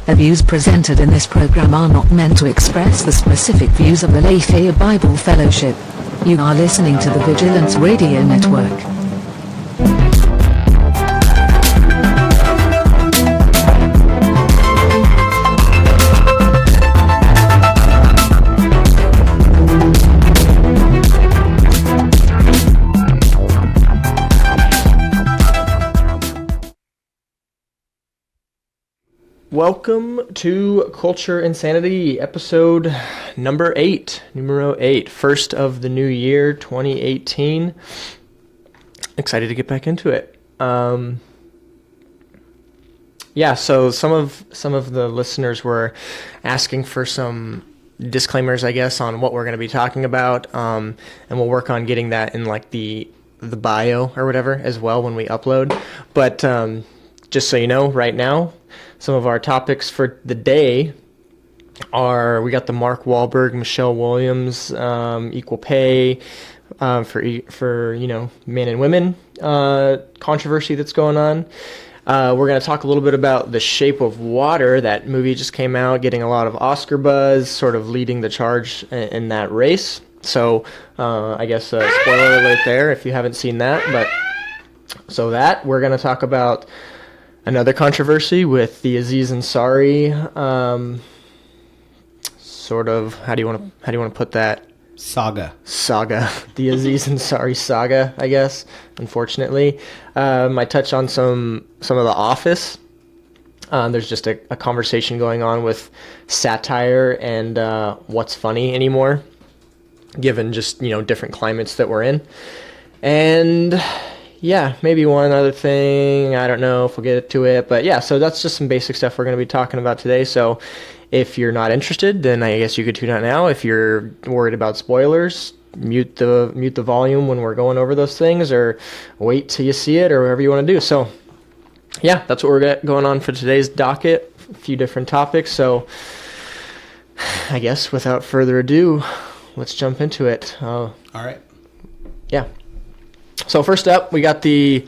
The views presented in this program are not meant to express the specific views of the Lafayette Bible Fellowship. You are listening to the Vigilance Radio Network. Welcome to Culture Insanity, episode numero 8, first of the new year, 2018. Excited to get back into it. So some of the listeners were asking for some disclaimers, I guess, on what we're going to be talking about, and we'll work on getting that in like the bio or whatever as well when we upload. But just so you know, right now, some of our topics for the day are, we got the Mark Wahlberg, Michelle Williams, equal pay for men and women controversy that's going on. We're going to talk a little bit about The Shape of Water. That movie just came out, getting a lot of Oscar buzz, sort of leading the charge in that race. So I guess spoiler alert there if you haven't seen that. But so that we're going to talk about another controversy with the Aziz Ansari, sort of, how do you want to put that? Saga. The Aziz Ansari saga, I guess, unfortunately. I touch on some of The Office. There's just a conversation going on with satire and what's funny anymore, given just, different climates that we're in. And yeah, maybe one other thing. I don't know if we'll get to it. But yeah, so that's just some basic stuff we're going to be talking about today. So if you're not interested, then I guess you could tune out now. If you're worried about spoilers, mute the volume when we're going over those things, or wait till you see it, or whatever you want to do. So yeah, that's what we're going on for today's docket. A few different topics. So I guess without further ado, let's jump into it. All right. Yeah. So first up, we got the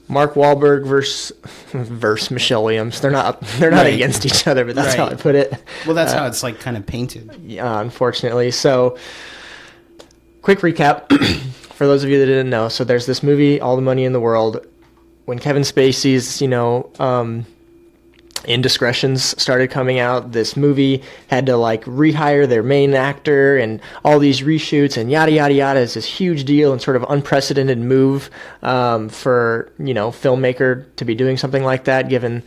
Mark Wahlberg versus Michelle Williams. They're not right against each other, but that's right how I put it. Well, that's how it's like kind of painted. Yeah, unfortunately. So quick recap for those of you that didn't know. So there's this movie, All the Money in the World. When Kevin Spacey's, indiscretions started coming out, this movie had to rehire their main actor and all these reshoots and yada yada yada. It's this huge deal and sort of unprecedented move for filmmaker to be doing something like that, given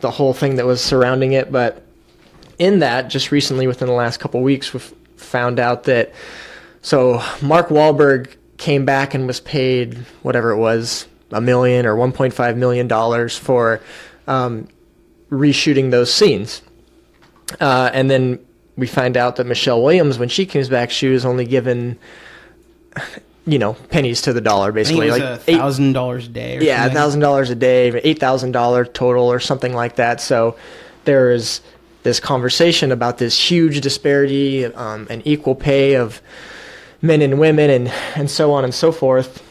the whole thing that was surrounding it. But in that, just recently within the last couple weeks, we've found out that Mark Wahlberg came back and was paid whatever it was, $1 million or $1.5 million for reshooting those scenes. And then we find out that Michelle Williams, when she comes back, she was only given, pennies to the dollar, basically. I think it was $1,000 a day or something. $1,000 a day, $8,000 total or something like that. So there is this conversation about this huge disparity and equal pay of men and women and so on and so forth.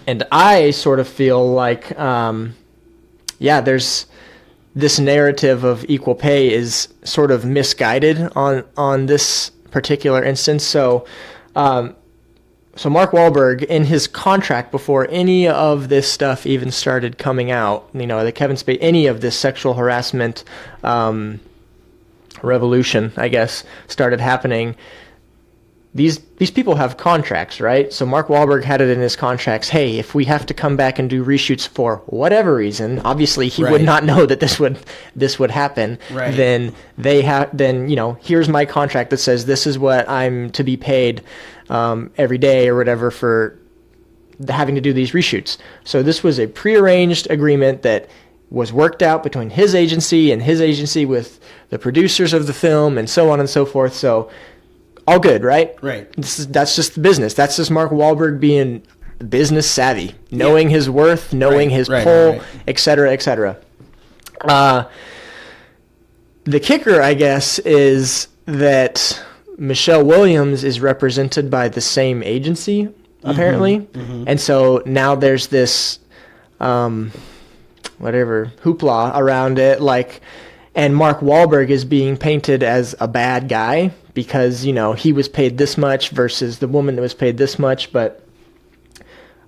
And I sort of feel like, there's this narrative of equal pay is sort of misguided on this particular instance. So Mark Wahlberg, in his contract before any of this stuff even started coming out, the Kevin Spacey, any of this sexual harassment revolution, I guess, started happening, these people have contracts, right? So Mark Wahlberg had it in his contracts. Hey, if we have to come back and do reshoots for whatever reason, obviously he would not know that this would happen. Right. Then here's my contract that says this is what I'm to be paid every day or whatever for having to do these reshoots. So this was a prearranged agreement that was worked out between his agency and his agency with the producers of the film and so on and so forth. So all good, right? Right. That's just the business. That's just Mark Wahlberg being business savvy, knowing his worth, knowing his pull, et cetera, et cetera. The kicker, I guess, is that Michelle Williams is represented by the same agency, apparently. Mm-hmm. And so now there's this hoopla around it, And Mark Wahlberg is being painted as a bad guy because, he was paid this much versus the woman that was paid this much. But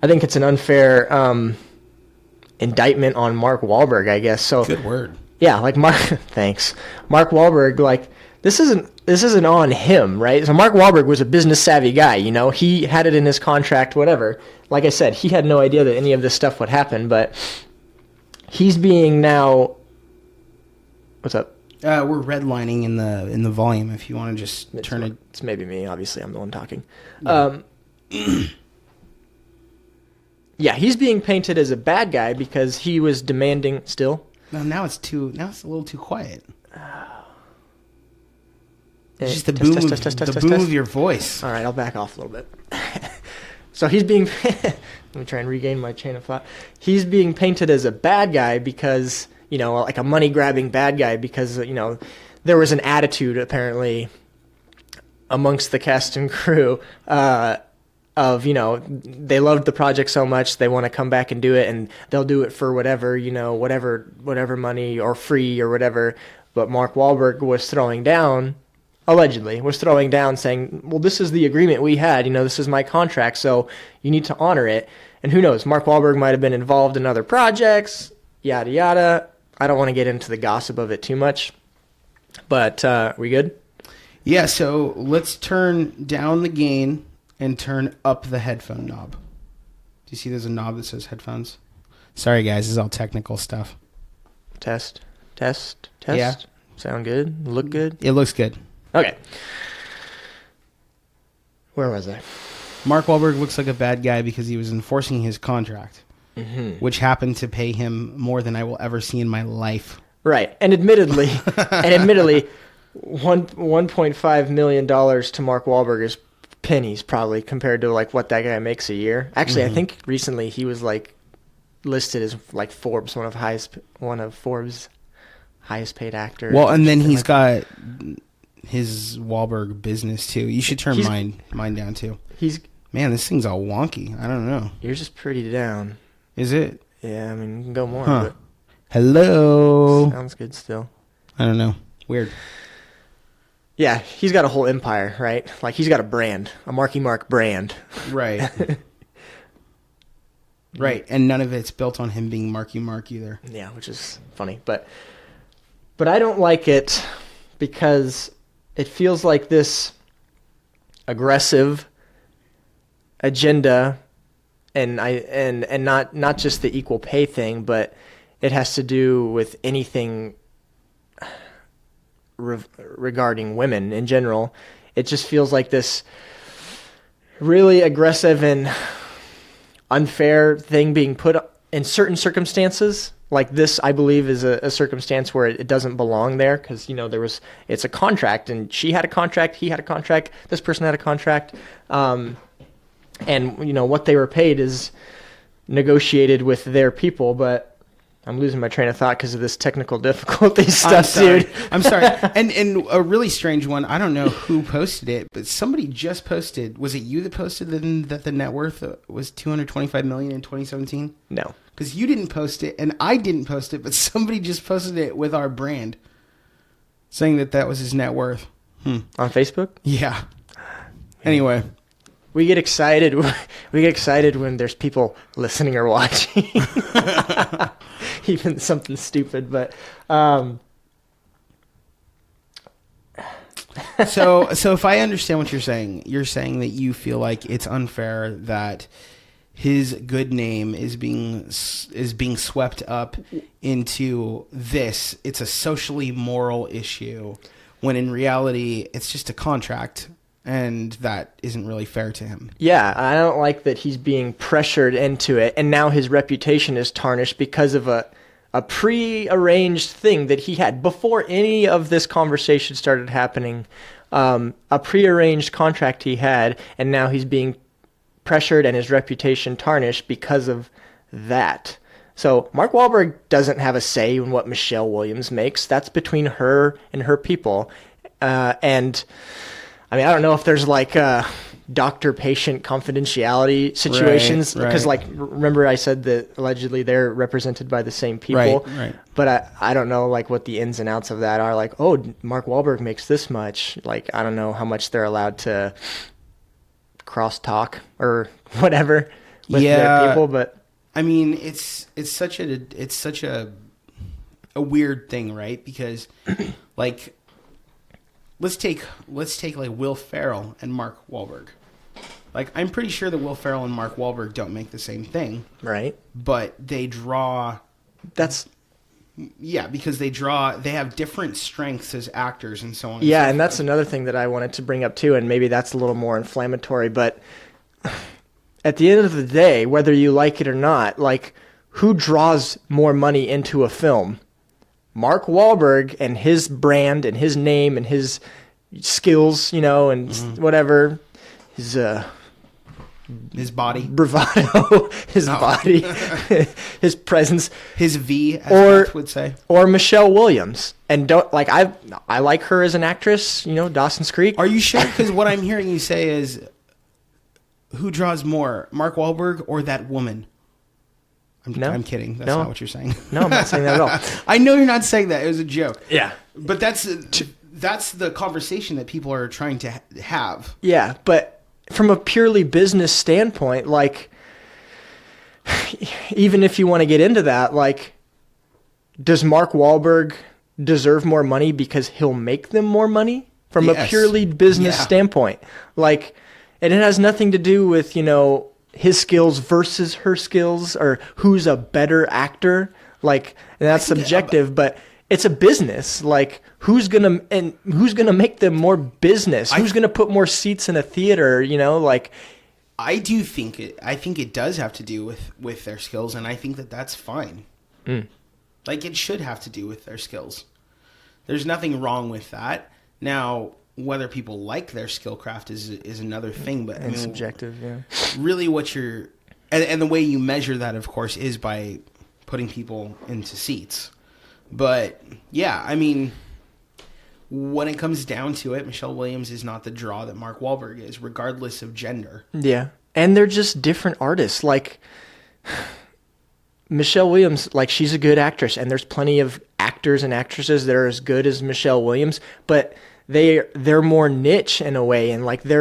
I think it's an unfair indictment on Mark Wahlberg, I guess. So good word. Yeah, like thanks. Mark Wahlberg, like, this isn't on him, right? So Mark Wahlberg was a business savvy guy, he had it in his contract, whatever. Like I said, he had no idea that any of this stuff would happen, but he's being now, what's up? We're redlining in the volume if you want to just turn it. It's maybe me, obviously I'm the one talking. Yeah. Yeah, he's being painted as a bad guy because he was demanding still. Well, now it's a little too quiet. It's just the boom of your voice. All right, I'll back off a little bit. So he's being... Let me try and regain my chain of thought. He's being painted as a bad guy because, like a money-grabbing bad guy because, there was an attitude, apparently, amongst the cast and crew of, they loved the project so much, they want to come back and do it, and they'll do it for whatever, whatever money or free or whatever. But Mark Wahlberg was throwing down... allegedly, was throwing down saying, well, this is the agreement we had. This is my contract, so you need to honor it. And who knows, Mark Wahlberg might have been involved in other projects, yada, yada. I don't want to get into the gossip of it too much. But we good? Yeah, so let's turn down the gain and turn up the headphone knob. Do you see there's a knob that says headphones? Sorry, guys, this is all technical stuff. Test. Yeah. Sound good? Look good? It looks good. Okay. Where was I? Mark Wahlberg looks like a bad guy because he was enforcing his contract, which happened to pay him more than I will ever see in my life. Right. And admittedly, $1.5 million to Mark Wahlberg is pennies probably compared to like what that guy makes a year. Actually, I think recently he was like listed as like Forbes, one of Forbes' highest paid actors. Well, and then he's got his Wahlberg business too. You should turn mine down too. Man, this thing's all wonky. I don't know. Yours is pretty down. Is it? Yeah, I mean, you can go more. Huh. But hello. sounds good still. I don't know. Weird. Yeah, he's got a whole empire, right? Like he's got a brand, a Marky Mark brand. Right. Right, and none of it's built on him being Marky Mark either. Yeah, which is funny, but I don't like it because it feels like this aggressive agenda, and not just the equal pay thing, but it has to do with anything regarding women in general. It just feels like this really aggressive and unfair thing being put in certain circumstances. Like this, I believe, is a circumstance where it doesn't belong there because, it's a contract, and she had a contract, he had a contract, this person had a contract, and, what they were paid is negotiated with their people, but I'm losing my train of thought because of this technical difficulty stuff, dude. I'm sorry. And a really strange one, I don't know who posted it, but somebody just posted, was it you that posted that the net worth was $225 million in 2017? No. Because you didn't post it, and I didn't post it, but somebody just posted it with our brand, saying that was his net worth. On Facebook? Yeah. Anyway. We get excited. We get excited when there's people listening or watching. Even something stupid, but so if I understand what you're saying that you feel like it's unfair that his good name is being swept up into this. It's a socially moral issue, when in reality it's just a contract. And that isn't really fair to him. Yeah, I don't like that he's being pressured into it, and now his reputation is tarnished because of a pre-arranged thing that he had before any of this conversation started happening. A pre-arranged contract he had, and now he's being pressured and his reputation tarnished because of that. So Mark Wahlberg doesn't have a say in what Michelle Williams makes. That's between her and her people, and I mean, I don't know if there's like doctor-patient confidentiality situations. Right. Because, like, remember I said that allegedly they're represented by the same people. Right. But I don't know, like, what the ins and outs of that are. Like, oh, Mark Wahlberg makes this much. Like, I don't know how much they're allowed to cross-talk or whatever with their people. But I mean, it's such a weird thing, right? Because, like, let's take like Will Ferrell and Mark Wahlberg. Like, I'm pretty sure that Will Ferrell and Mark Wahlberg don't make the same thing, right? but they draw. Because they have different strengths as actors and so on. Yeah, and that's another thing that I wanted to bring up too, and maybe that's a little more inflammatory, but at the end of the day, whether you like it or not, like, who draws more money into a film? Mark Wahlberg and his brand and his name and his skills, you know, and whatever, his body, bravado, body, his presence, his V, as Beth would say, or Michelle Williams. And I like her as an actress, you know, Dawson's Creek. Are you sure? Because what I'm hearing you say is, who draws more, Mark Wahlberg or that woman? I'm kidding. That's not what you're saying. No, I'm not saying that at all. I know you're not saying that. It was a joke. Yeah. But that's the conversation that people are trying to have. Yeah, but from a purely business standpoint, like, even if you want to get into that, like, does Mark Wahlberg deserve more money because he'll make them more money? From a purely business standpoint. Like, and it has nothing to do with, you know, his skills versus her skills, or who's a better actor. Like, and that's subjective, but it's a business. Like, who's gonna make them more business? Who's gonna put more seats in a theater? You know, like, I think it does have to do with their skills, and I think that that's fine. Like, it should have to do with their skills. There's nothing wrong with that. Now, whether people like their skill craft is another thing, but it's subjective. Yeah. Really, what you're and the way you measure that, of course, is by putting people into seats. But yeah, I mean, when it comes down to it, Michelle Williams is not the draw that Mark Wahlberg is, regardless of gender. Yeah, and they're just different artists. Like, Michelle Williams, like, she's a good actress, and there's plenty of actors and actresses that are as good as Michelle Williams, but they're more niche in a way, and like they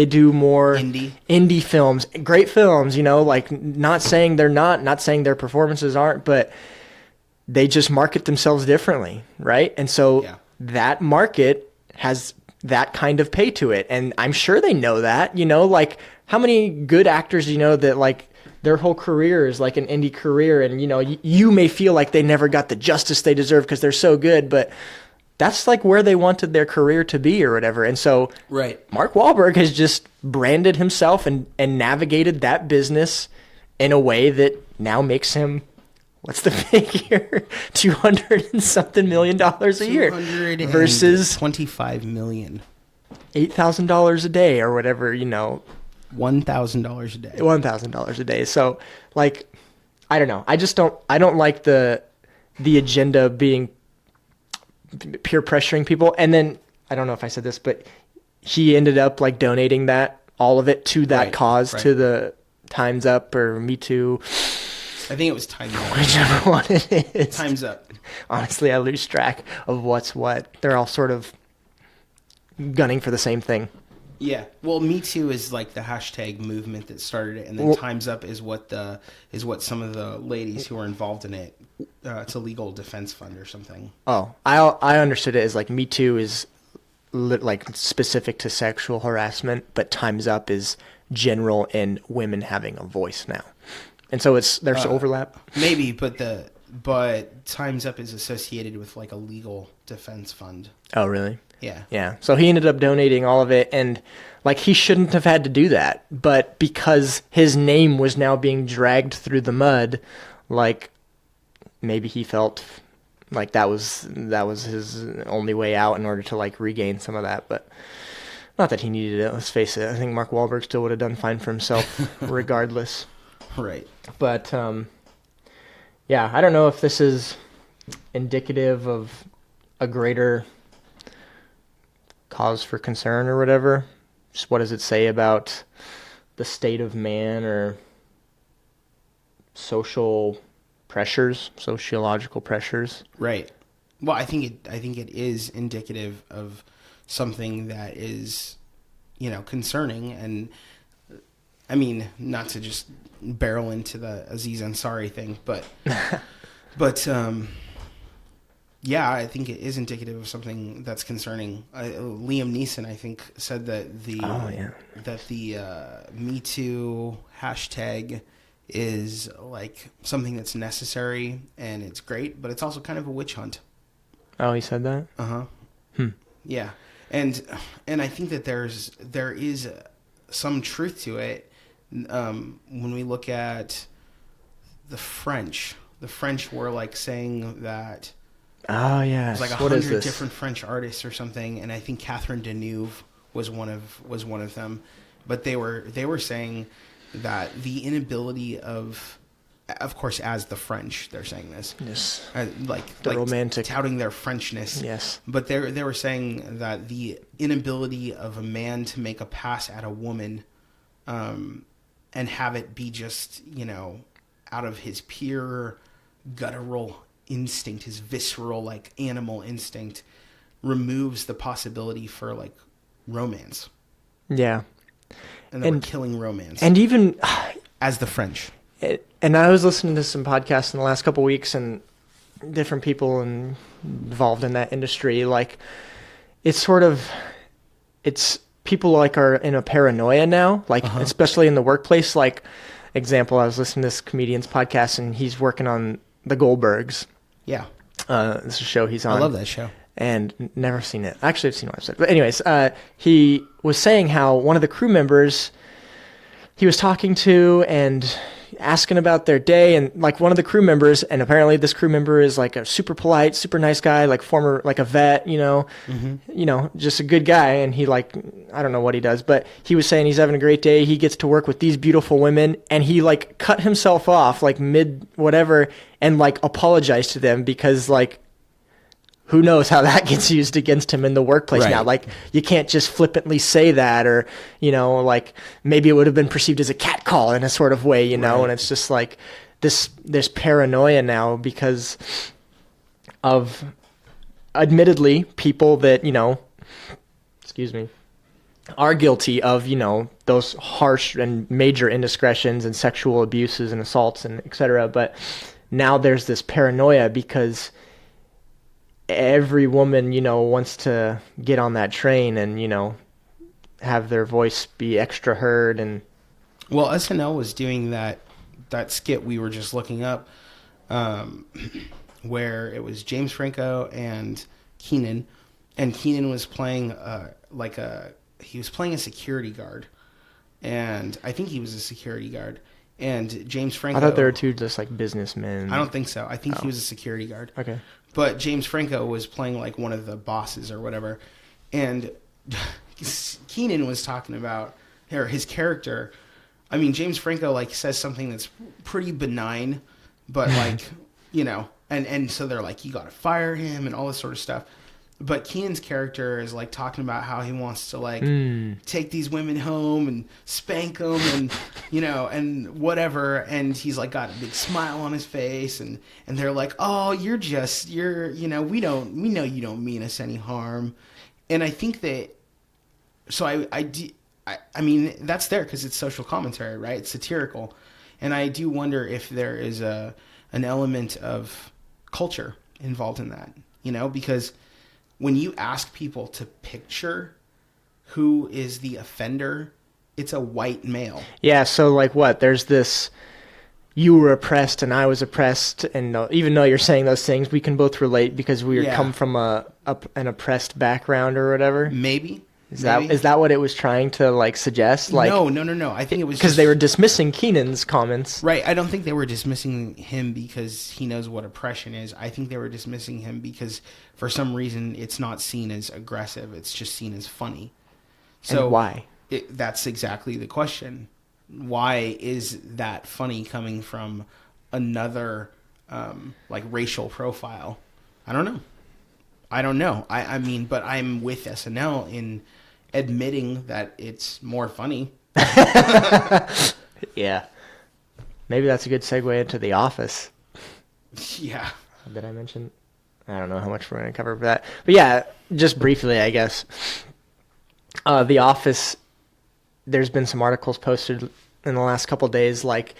do more indie films, great films, you know, like, not saying they're not saying their performances aren't, but they just market themselves differently, right? And so that market has that kind of pay to it, and I'm sure they know that, you know, like, how many good actors do you know that, like, their whole career is like an indie career, and, you know, you may feel like they never got the justice they deserve because they're so good, but that's like where they wanted their career to be or whatever. And so Mark Wahlberg has just branded himself and navigated that business in a way that now makes him, what's the figure? $200 and something million a year versus $25 million, $8,000 a day or whatever, you know, $1,000 a day. $1,000 a day. So, like, I don't know. I don't like the agenda being peer pressuring people. And then, I don't know if I said this, but he ended up, like, donating all of it to that cause, to the Time's Up or Me Too. I think it was Time's Up. Whichever one it is. Time's Up. Honestly, I lose track of what's what. They're all sort of gunning for the same thing. Yeah. Well, Me Too is like the hashtag movement that started it, and then Time's Up is what some of the ladies who are involved in it. It's a legal defense fund or something. Oh, I understood it as, like, Me Too is like specific to sexual harassment, but Time's Up is general in women having a voice now, and so there's overlap. Maybe, but Time's Up is associated with, like, a legal defense fund. Oh, really? Yeah. Yeah. So he ended up donating all of it, and, like, he shouldn't have had to do that, but because his name was now being dragged through the mud, like, maybe he felt like that was his only way out in order to, like, regain some of that. But not that he needed it, let's face it. I think Mark Wahlberg still would have done fine for himself regardless. Right. But yeah, I don't know if this is indicative of a greater cause for concern or whatever. just what does it say about the state of man or sociological pressures? Right. Well, I think it is indicative of something that is, concerning. And I mean, not to just barrel into the Aziz Ansari thing, but yeah, I think it is indicative of something that's concerning. Liam Neeson, I think, said that the Me Too hashtag is like something that's necessary and it's great, but it's also kind of a witch hunt. Oh, he said that? Yeah. And I think that there is some truth to it. When we look at the French were like saying that. Oh yeah. There's like 100 different French artists or something, and I think Catherine Deneuve was one of them. But they were saying that the inability of course, as the French, they're saying this. Yes. Like romantic, touting their Frenchness. Yes. But they were saying that the inability of a man to make a pass at a woman, and have it be just, out of his pure guttural instinct, his visceral, like, animal instinct, removes the possibility for, like, romance. Yeah. And they were killing romance. And even as the French. And I was listening to some podcasts in the last couple of weeks, and different people involved in that industry, like, it's people like are in a paranoia now, like, especially in the workplace. Like, example, I was listening to this comedian's podcast, and he's working on the Goldbergs. Yeah. This is a show he's on. I love that show. And never seen it. Actually, I've seen one episode. But anyways, he was saying how one of the crew members he was talking to and asking about their day, and like one of the crew members, and apparently this crew member is like a super polite, super nice guy, like former, like a vet, just a good guy. And he, like, I don't know what he does, but he was saying he's having a great day. He gets to work with these beautiful women, and he like cut himself off like mid whatever and like apologized to them because, like, who knows how that gets used against him in the workplace now. Like, you can't just flippantly say that, or, like, maybe it would have been perceived as a catcall in a sort of way, and it's just like there's paranoia now because of, admittedly, people that, are guilty of, those harsh and major indiscretions and sexual abuses and assaults and et cetera. But now there's this paranoia because every woman, wants to get on that train and, have their voice be extra heard. And well, SNL was doing that skit we were just looking up, where it was James Franco and Keenan, and Keenan was playing he was playing a security guard, and I think he was a security guard. And James Franco, I thought there were two just like businessmen. I don't think so. I think he was a security guard. Okay. But James Franco was playing like one of the bosses or whatever. And Keenan was talking about his character. I mean, James Franco like says something that's pretty benign, but like, and so they're like, you got to fire him and all this sort of stuff. But Keenan's character is like talking about how he wants to like take these women home and spank them and, and whatever. And he's like got a big smile on his face, and they're like, oh, we know you don't mean us any harm. And I think that, so I mean, that's there because it's social commentary, right? It's satirical. And I do wonder if there is an element of culture involved in that, because when you ask people to picture who is the offender, it's a white male. Yeah, so like what? There's this, you were oppressed and I was oppressed, and even though you're saying those things, we can both relate because we come from an oppressed background or whatever. Maybe. Is that what it was trying to like suggest? Like, no. I think it was because they were dismissing Keenan's comments. Right. I don't think they were dismissing him because he knows what oppression is. I think they were dismissing him because for some reason it's not seen as aggressive. It's just seen as funny. So and why? That's exactly the question. Why is that funny coming from another like racial profile? I don't know. I mean, but I'm with SNL admitting that it's more funny. Yeah. Maybe that's a good segue into The Office. Yeah. Did I mention? I don't know how much we're going to cover for that. But yeah, just briefly, I guess. The Office, there's been some articles posted in the last couple of days, like,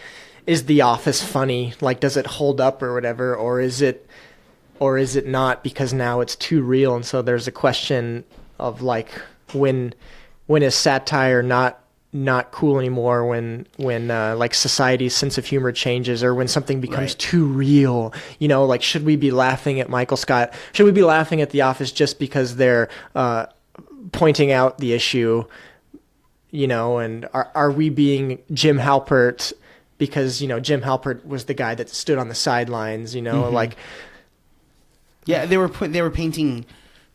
is The Office funny? Like, does it hold up or whatever? Or is it not, because now it's too real? And so there's a question of, like, when is satire not cool anymore, when like society's sense of humor changes, or when something becomes too real, like, should we be laughing at Michael Scott? Should we be laughing at The Office just because they're pointing out the issue, and are we being Jim Halpert because, Jim Halpert was the guy that stood on the sidelines, like. Yeah, they were painting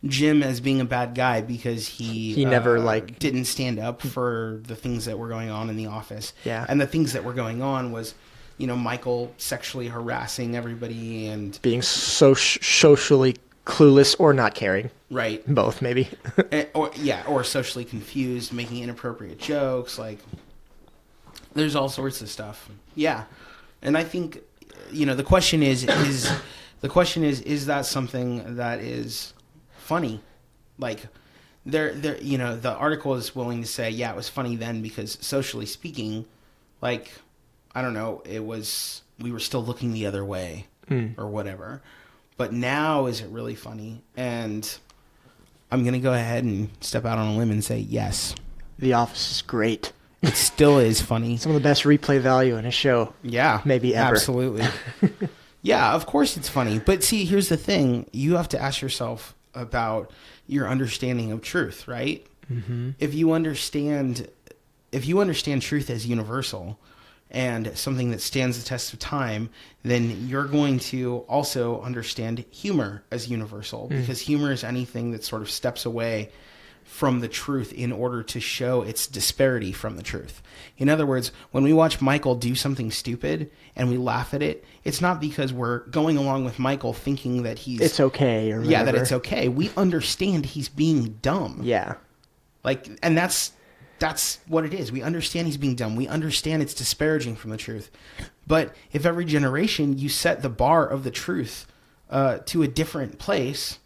Jim as being a bad guy because he never didn't stand up for the things that were going on in the office. Yeah. And the things that were going on was, Michael sexually harassing everybody and being socially clueless or not caring. Right. Both, maybe. or socially confused, making inappropriate jokes. Like, there's all sorts of stuff. Yeah. And I think, the question is that something that is funny? Like, the article is willing to say, yeah, it was funny then because socially speaking, like, I don't know, we were still looking the other way or whatever. But now is it really funny? And I'm going to go ahead and step out on a limb and say yes. The Office is great. It still is funny. Some of the best replay value in a show. Yeah. Maybe ever. Absolutely. Yeah, of course it's funny. But see, here's the thing. You have to ask yourself about your understanding of truth, right? Mm-hmm. If you understand truth as universal and something that stands the test of time, then you're going to also understand humor as universal, because humor is anything that sort of steps away from the truth in order to show its disparity from the truth. In other words, when we watch Michael do something stupid and we laugh at it, it's not because we're going along with Michael thinking that it's okay or whatever. Yeah, that it's okay. We understand he's being dumb. Yeah. Like, and that's what it is. We understand he's being dumb. We understand it's disparaging from the truth. But if every generation you set the bar of the truth to a different place,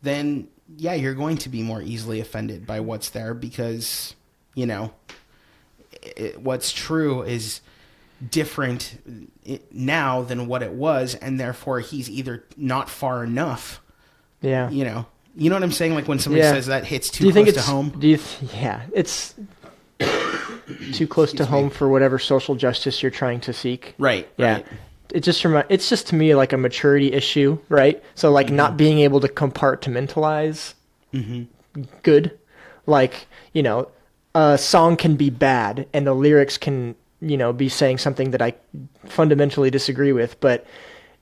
then yeah, you're going to be more easily offended by what's there because, what's true is different now than what it was, and therefore he's either not far enough. Yeah. You know what I'm saying? Like when somebody says that hits too close to home. It's too close to home for whatever social justice you're trying to seek. Right. Yeah. Right. It's just to me like a maturity issue, right? So like not being able to compartmentalize good, like, a song can be bad and the lyrics can, be saying something that I fundamentally disagree with, but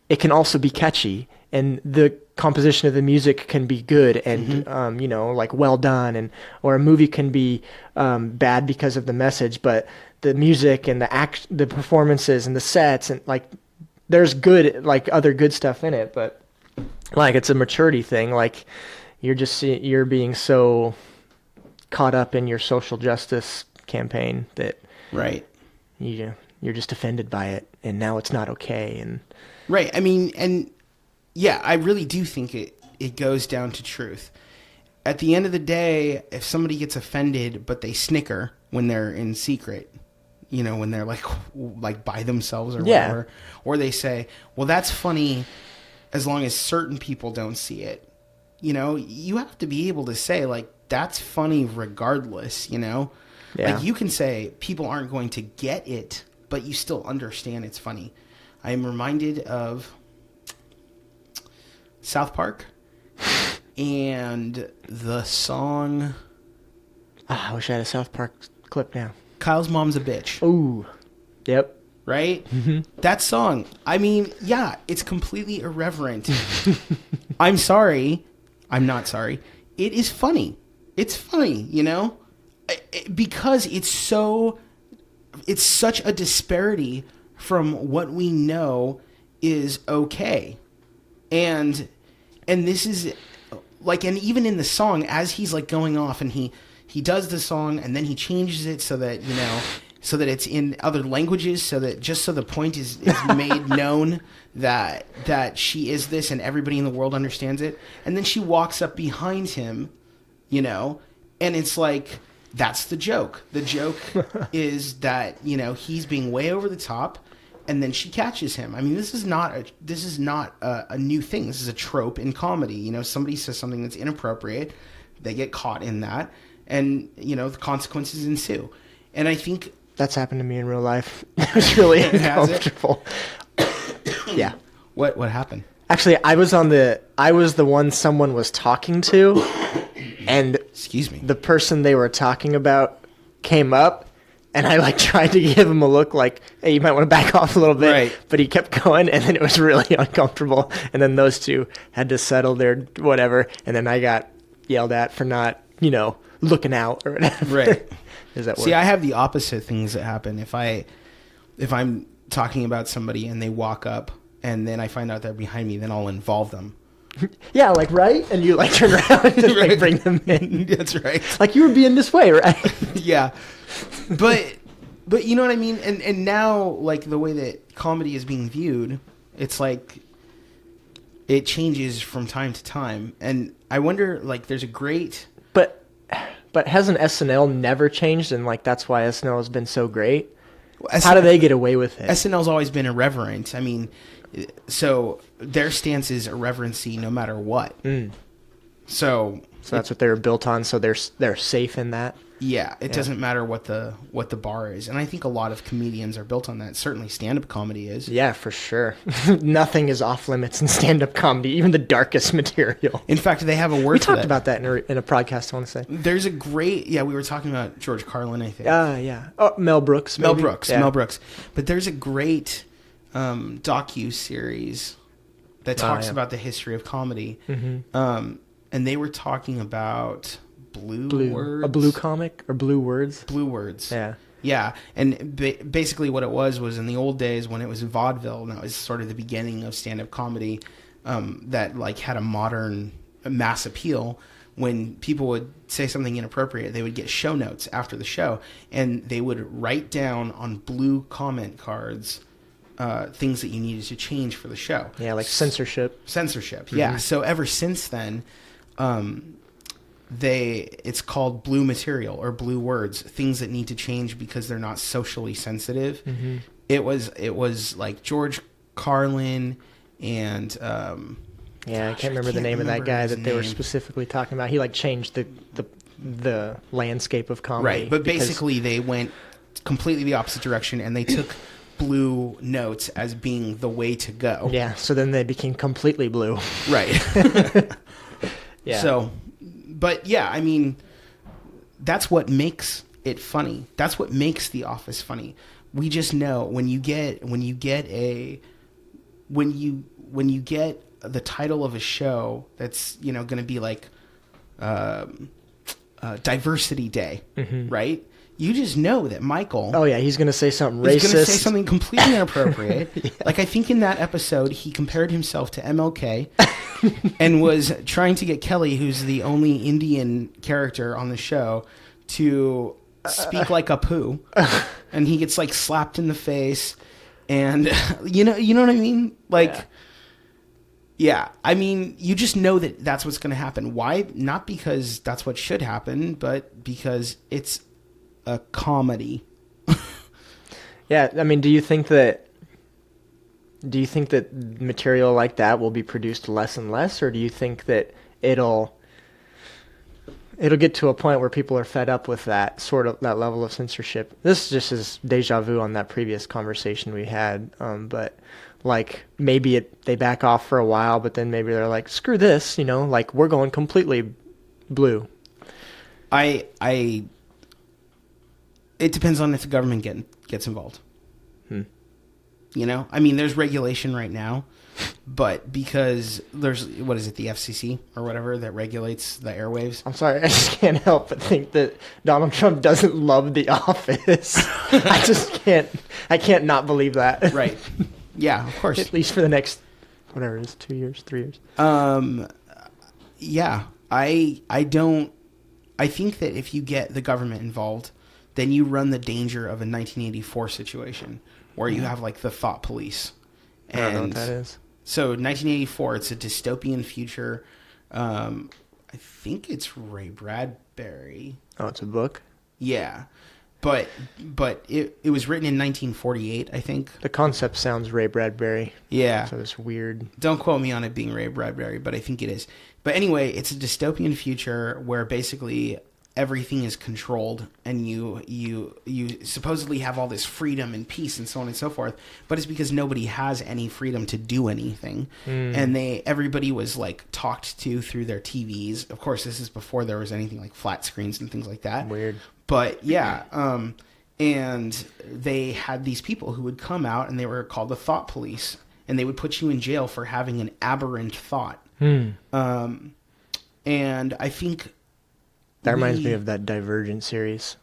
it can also be catchy and the composition of the music can be good and, like well done, or a movie can be bad because of the message, but the music and the performances and the sets and like, there's good, like other good stuff in it, but like it's a maturity thing. Like you're being so caught up in your social justice campaign that right, you're just offended by it, and now it's not okay. And right, I mean, and yeah, I really do think it goes down to truth. At the end of the day, if somebody gets offended but they snicker when they're in secret, when they're like by themselves or whatever, or they say, well, that's funny as long as certain people don't see it. You have to be able to say, like, that's funny regardless, Yeah. Like, you can say people aren't going to get it, but you still understand it's funny. I am reminded of South Park and the song... I wish I had a South Park clip now. Kyle's Mom's a Bitch. Ooh. Yep. Right? Mm-hmm. That song. I mean, yeah, it's completely irreverent. I'm sorry. I'm not sorry. It is funny. It's funny, because it's such a disparity from what we know is okay. And this is like, and even in the song, as he's like going off and he he does the song and then he changes it so that, you know, so that it's in other languages, so that just so the point is made known that she is this and everybody in the world understands it. And then she walks up behind him, you know, and it's like, that's the joke. The joke is that, you know, he's being way over the top, and then she catches him. I mean, this is not a new thing. This is a trope in comedy. You know, somebody says something that's inappropriate, they get caught in that, and, you know, the consequences ensue. And I think that's happened to me in real life. It was really uncomfortable. Yeah. What happened? Actually, I was the one someone was talking to, and excuse me, the person they were talking about came up, and I like tried to give him a look like, hey, you might want to back off a little bit. Right. But he kept going, and then it was really uncomfortable. And then those two had to settle their whatever, and then I got yelled at for not, you know, looking out or whatever. Right. Does that work? See, I have the opposite things that happen. If I'm talking about somebody and they walk up and then I find out they're behind me, then I'll involve them. Yeah, like, right? And you like turn around and like bring them in. That's right. Like you were being this way, right? Yeah. But you know what I mean? And now, like, the way that comedy is being viewed, it's like it changes from time to time. And I wonder, like, there's a great... But hasn't SNL never changed, and like that's why SNL has been so great? How do they get away with it? SNL's always been irreverent. I mean, so their stance is irreverency no matter what. Mm. So that's what they were built on. So they're safe in that. Yeah, it doesn't matter what the bar is, and I think a lot of comedians are built on that. Certainly, stand-up comedy is. Yeah, for sure. Nothing is off limits in stand-up comedy, even the darkest material. In fact, they have a word. We talked about that in a podcast. I want to say there's a great. Yeah, we were talking about George Carlin. I think. Yeah. Oh, Mel Brooks. Maybe? Mel Brooks. But there's a great docu-series that talks about the history of comedy, and they were talking about. Blue words? A blue comic or blue words? Blue words. Yeah. Yeah. And basically what it was in the old days when it was vaudeville, and that was sort of the beginning of stand-up comedy, that like had a modern mass appeal. When people would say something inappropriate, they would get show notes after the show, and they would write down on blue comment cards things that you needed to change for the show. Yeah, like censorship. Censorship, yeah. So ever since then... it's called blue material or blue words, things that need to change because they're not socially sensitive. Mm-hmm. It was like George Carlin and I can't remember the name of that guy that they were specifically talking about. He like changed the landscape of comedy. Right, but basically they went completely the opposite direction, and they took blue notes as being the way to go. Yeah, so then they became completely blue. Right. Yeah. So, but yeah, I mean, that's what makes it funny. That's what makes The Office funny. We just know when you get the title of a show that's, you know, going to be like Diversity Day, right? You just know that Michael... Oh, yeah, he's going to say something racist. He's going to say something completely inappropriate. Yeah. Like, I think in that episode, he compared himself to MLK and was trying to get Kelly, who's the only Indian character on the show, to speak like a poo. And he gets, like, slapped in the face. And, you know what I mean? Like... Yeah, I mean, you just know that that's what's going to happen. Why? Not because that's what should happen, but because it's a comedy. Yeah, I mean, do you think that material like that will be produced less and less, or do you think that it'll get to a point where people are fed up with that level of censorship? This just is deja vu on that previous conversation we had, but like maybe they back off for a while, but then maybe they're like, screw this, you know, like we're going completely blue. It depends on if the government gets involved. You know, I mean, there's regulation right now, but because there's, what is it, the FCC or whatever that regulates the airwaves. I'm sorry, I just can't help but think that Donald Trump doesn't love The Office. I can't not believe that. Right. Yeah, of course. At least for the next, whatever it is, 2 years, 3 years. Yeah, I I think that if you get the government involved, then you run the danger of a 1984 situation where you have like the thought police. I don't know what that is. So 1984, it's a dystopian future. I think it's Ray Bradbury. Oh, it's a book? Yeah. But it was written in 1948, I think. The concept sounds Ray Bradbury. Yeah. So it's weird. Don't quote me on it being Ray Bradbury, but I think it is. But anyway, it's a dystopian future where basically everything is controlled, and you supposedly have all this freedom and peace and so on and so forth, but it's because nobody has any freedom to do anything. And everybody was like talked to through their TVs. Of course, this is before there was anything like flat screens and things like that. Weird. But yeah, and they had these people who would come out, and they were called the thought police, and they would put you in jail for having an aberrant thought. And I think that reminds me of that Divergent series.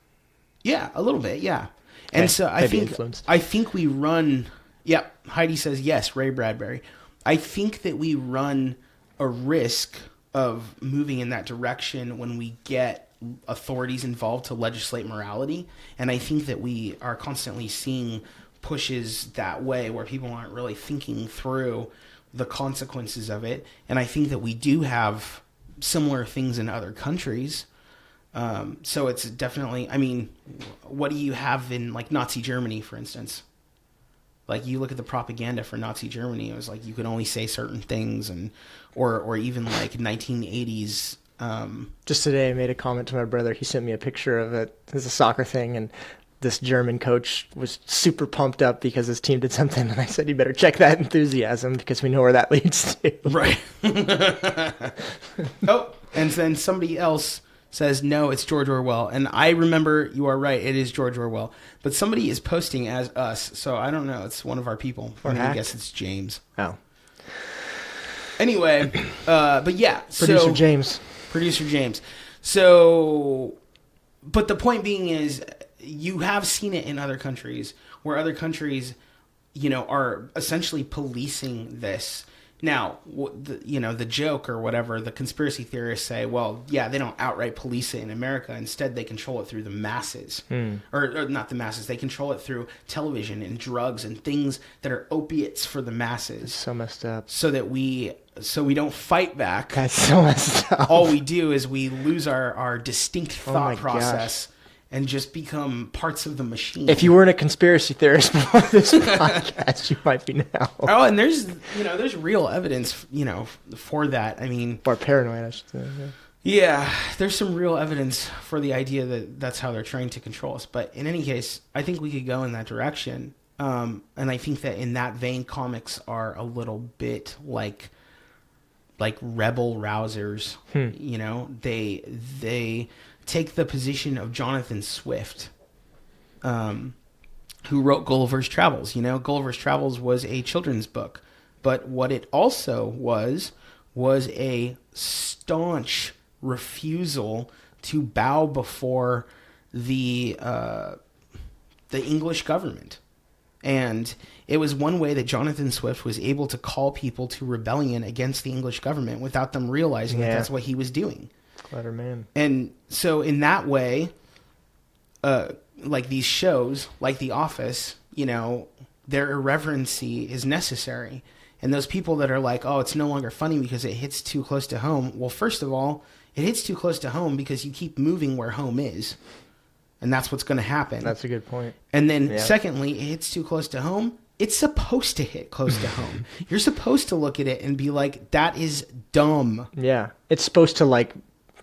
Yeah, a little bit, yeah. And so I think we run. Yeah, Heidi says yes, Ray Bradbury. I think that we run a risk of moving in that direction when we get authorities involved to legislate morality, and I think that we are constantly seeing pushes that way where people aren't really thinking through the consequences of it. And I think that we do have similar things in other countries. So it's definitely, I mean, what do you have in like Nazi Germany, for instance? Like you look at the propaganda for Nazi Germany, it was like you could only say certain things, and or even like 1980s. Just today I made a comment to my brother. He sent me a picture of it. It was a soccer thing, and this German coach was super pumped up because his team did something, and I said, you better check that enthusiasm because we know where that leads to. Right. Oh, and then somebody else says, no, it's George Orwell. And I remember, you are right, it is George Orwell. But somebody is posting as us, so I don't know. It's one of our people. I guess it's James. Oh. Anyway, but yeah. Producer James. So, but the point being is, you have seen it in other countries where other countries, are essentially policing this. Now, the joke or whatever, the conspiracy theorists say, well, yeah, they don't outright police it in America. Instead, they control it through the masses. Or not the masses. They control it through television and drugs and things that are opiates for the masses. It's so messed up. So we don't fight back. That's so messed up. All we do is we lose our distinct thought process. Gosh. And just become parts of the machine. If you weren't a conspiracy theorist before this podcast, you might be now. Oh, and there's real evidence, for that. I mean, or paranoid, I should say. Yeah, there's some real evidence for the idea that that's how they're trying to control us. But in any case, I think we could go in that direction. And I think that in that vein, comics are a little bit like rebel rousers. They take the position of Jonathan Swift, who wrote Gulliver's Travels. Gulliver's Travels was a children's book, but what it also was a staunch refusal to bow before the English government. And it was one way that Jonathan Swift was able to call people to rebellion against the English government without them realizing that that's what he was doing. Clever man. And so in that way, like these shows, like The Office, their irreverency is necessary. And those people that are like, oh, it's no longer funny because it hits too close to home. Well, first of all, it hits too close to home because you keep moving where home is. And that's what's going to happen. That's a good point. And then secondly, it hits too close to home. It's supposed to hit close to home. You're supposed to look at it and be like, that is dumb. Yeah. It's supposed to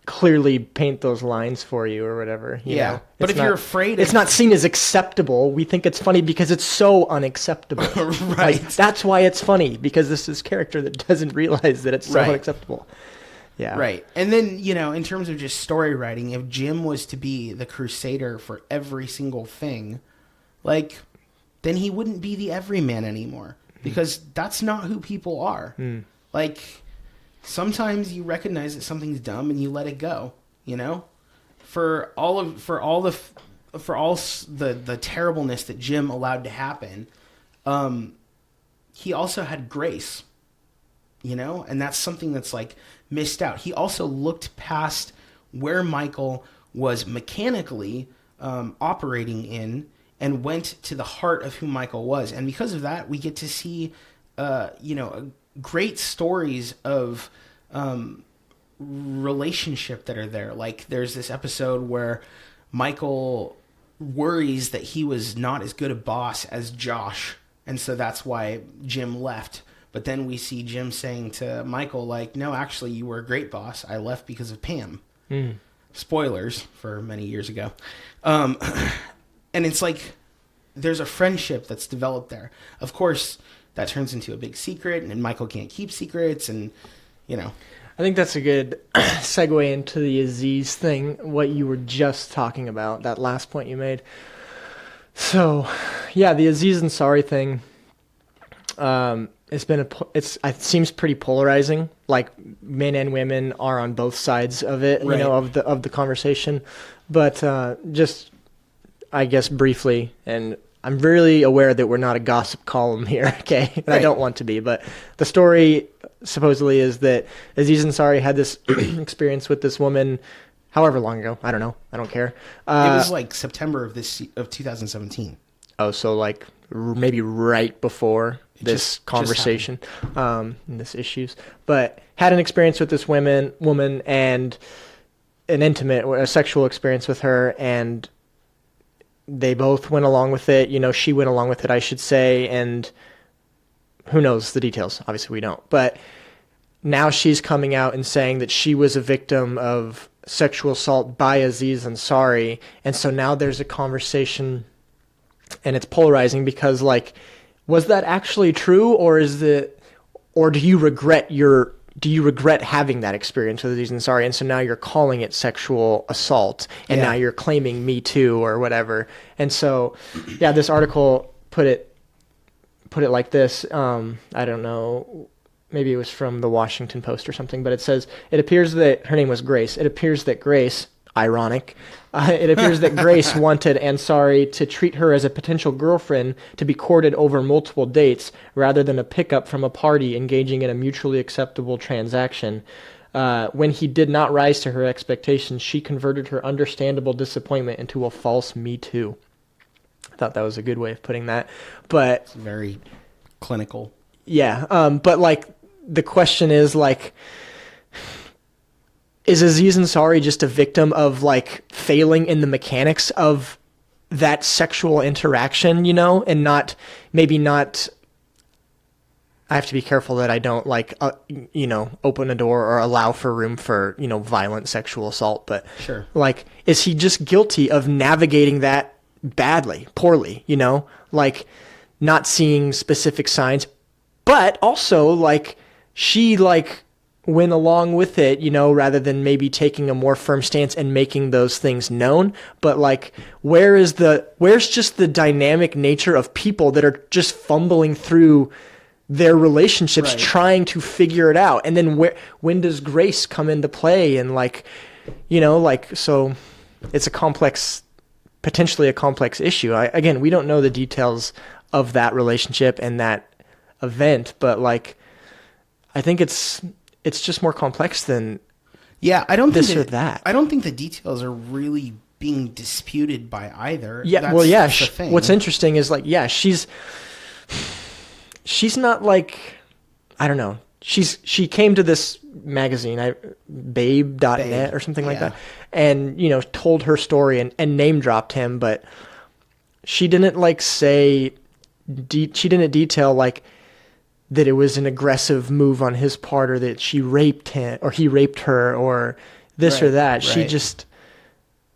clearly paint those lines for you or whatever. You know? But if you're afraid it's not seen as acceptable. We think it's funny because it's so unacceptable. Right. That's why it's funny, because this is character that doesn't realize that it's so unacceptable. Yeah. Right. And then, in terms of just story writing, if Jim was to be the crusader for every single thing, then he wouldn't be the everyman anymore, because that's not who people are. Sometimes you recognize that something's dumb and you let it go, for all the terribleness that Jim allowed to happen. He also had grace, and that's something that's missed out. He also looked past where Michael was mechanically operating in, and went to the heart of who Michael was. And because of that, we get to see, great stories of relationship that are there. Like there's this episode where Michael worries that he was not as good a boss as Josh, and so that's why Jim left. But then we see Jim saying to Michael, like, no, actually, you were a great boss. I left because of Pam. Spoilers for many years ago. And it's like there's a friendship that's developed there. Of course, that turns into a big secret, and Michael can't keep secrets, and, I think that's a good segue into the Aziz thing, what you were just talking about, that last point you made. So, yeah, the Aziz Ansari thing, it seems pretty polarizing. Like men and women are on both sides of it, right. of the conversation. But just, I guess, briefly, and I'm really aware that we're not a gossip column here, okay? And right. I don't want to be, but the story supposedly is that Aziz Ansari had this experience with this woman however long ago. I don't know. I don't care. It was like September of 2017. Oh, so like maybe right before this conversation, and this issues. But had an experience with this woman and a sexual experience with her, and they both went along with it. She went along with it, I should say, and who knows the details? Obviously, we don't. But now she's coming out and saying that she was a victim of sexual assault by Aziz Ansari, and so now there's a conversation, and it's polarizing because, like, was that actually true, or do you regret having that experience with Aziz Ansari, and so now you're calling it sexual assault, and now you're claiming Me Too or whatever. And so, yeah, this article put it like this. I don't know, maybe it was from the Washington Post or something, but it says, it appears that her name was Grace. It appears that Grace, ironic, it appears that Grace wanted Ansari to treat her as a potential girlfriend to be courted over multiple dates rather than a pickup from a party engaging in a mutually acceptable transaction. When he did not rise to her expectations, she converted her understandable disappointment into a false Me Too. I thought that was a good way of putting that, but it's very clinical. Yeah. But like the question is, like, is Aziz Ansari just a victim of like failing in the mechanics of that sexual interaction, and maybe not. I have to be careful that I don't open a door or allow for room for, violent sexual assault. But sure. Like, is he just guilty of navigating that poorly, like not seeing specific signs, but also like she went along with it, rather than maybe taking a more firm stance and making those things known. But like, where's just the dynamic nature of people that are just fumbling through their relationships, right, trying to figure it out? And then when does grace come into play? And so it's potentially a complex issue. Again, we don't know the details of that relationship and that event, but like, I think it's just more complex than I don't this think or that. I don't think the details are really being disputed by either. Yeah, that's the thing. What's interesting is she's not like, I don't know. She came to this magazine, babe.net or something like that, and told her story and name dropped him, but she didn't she didn't detail like that it was an aggressive move on his part, or that she raped him or he raped her or this or that. Right.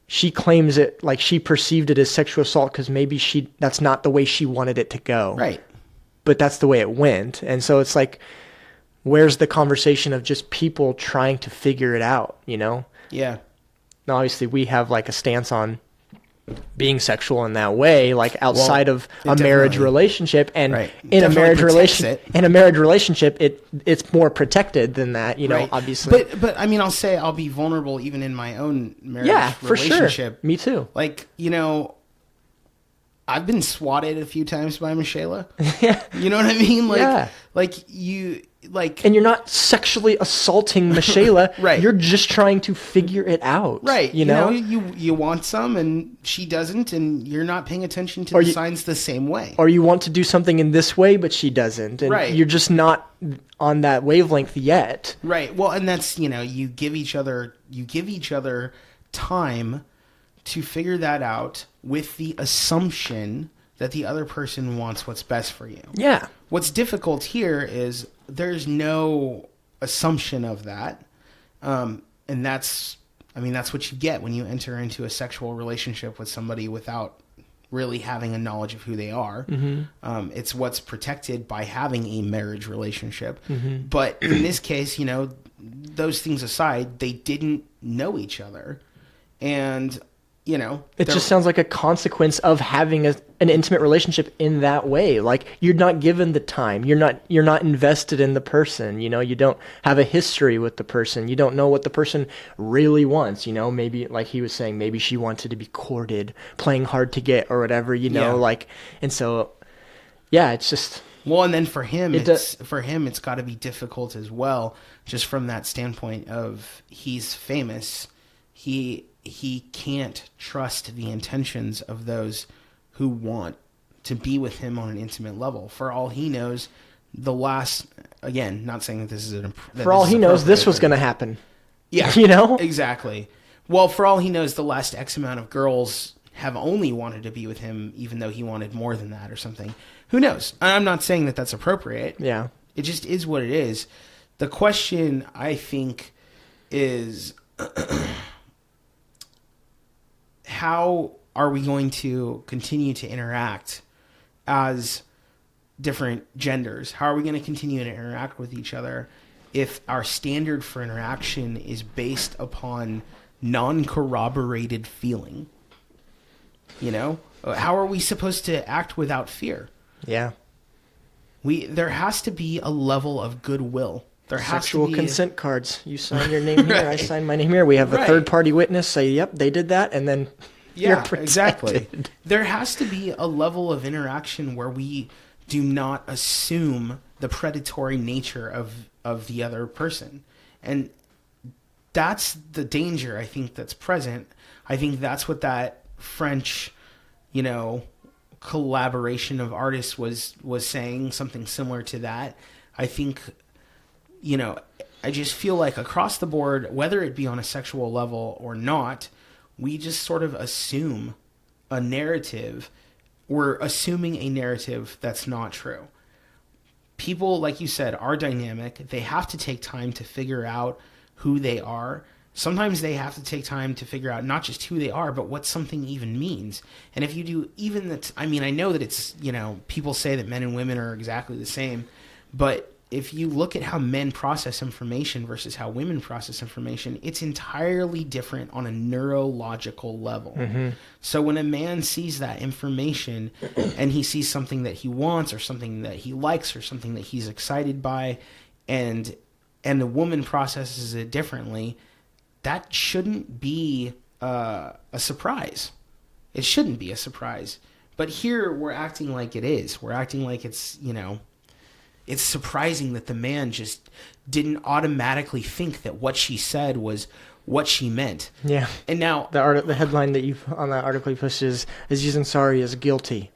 She claims it like she perceived it as sexual assault because maybe that's not the way she wanted it to go. Right. But that's the way it went. And so it's like, where's the conversation of just people trying to figure it out, Yeah. Now, obviously we have like a stance on being sexual in that way, like outside of a marriage relationship, and in a marriage relationship, it's more protected than that, obviously. But I mean, I'll be vulnerable even in my own marriage For relationship. sure. Me too. Like, I've been swatted a few times by Michaela. Yeah. You know what I mean? like, and you're not sexually assaulting Michaela. Right. You're just trying to figure it out. right, You know? you want some and she doesn't, and you're not paying attention to the signs the same way. Or you want to do something in this way, but she doesn't. And Right. you're just not on that wavelength yet. Right. Well, and that's, you give each other time to figure that out with the assumption that the other person wants what's best for you. Yeah. What's difficult here is there's no assumption of that. And that's what you get when you enter into a sexual relationship with somebody without really having a knowledge of who they are. Mm-hmm. It's what's protected by having a marriage relationship. Mm-hmm. But in this case, those things aside, they didn't know each other. And, it just sounds like a consequence of having an intimate relationship in that way. Like, you're not given the time. You're not invested in the person. You don't have a history with the person. You don't know what the person really wants. Maybe, like he was saying, maybe she wanted to be courted, playing hard to get or whatever, and so, yeah, it's just... Well, and then for him, it's got to be difficult as well, just from that standpoint of he's famous. He can't trust the intentions of those who want to be with him on an intimate level. For all he knows, again, not saying that this is for all he knows, this was going to happen. Yeah, exactly. Well, for all he knows, the last X amount of girls have only wanted to be with him, even though he wanted more than that or something. Who knows? I'm not saying that that's appropriate. Yeah. It just is what it is. The question, I think, is how are we going to continue to interact as different genders? How are we going to continue to interact with each other if our standard for interaction is based upon non-corroborated feeling? How are we supposed to act without fear? Yeah. There has to be a level of goodwill. There has Sexual to be consent cards. You sign your name here, right. I sign my name here. We have a third-party witness say, yep, they did that, and then you're protected. Exactly. There has to be a level of interaction where we do not assume the predatory nature of the other person. And that's the danger, I think, that's present. I think that's what that French, collaboration of artists was saying, something similar to that. I think, I just feel like across the board, whether it be on a sexual level or not, we just sort of assume a narrative. We're assuming a narrative that's not true. People, like you said, are dynamic. They have to take time to figure out who they are. Sometimes they have to take time to figure out not just who they are, but what something even means. And if you do even that, I know that it's, people say that men and women are exactly the same, but if you look at how men process information versus how women process information, it's entirely different on a neurological level. Mm-hmm. So when a man sees that information and he sees something that he wants or something that he likes or something that he's excited by, and the woman processes it differently, that shouldn't be a surprise. It shouldn't be a surprise. But here we're acting like it is. We're acting like it's, it's surprising that the man just didn't automatically think that what she said was what she meant. Yeah. And now the headline that you on that article you posted is using sorry as guilty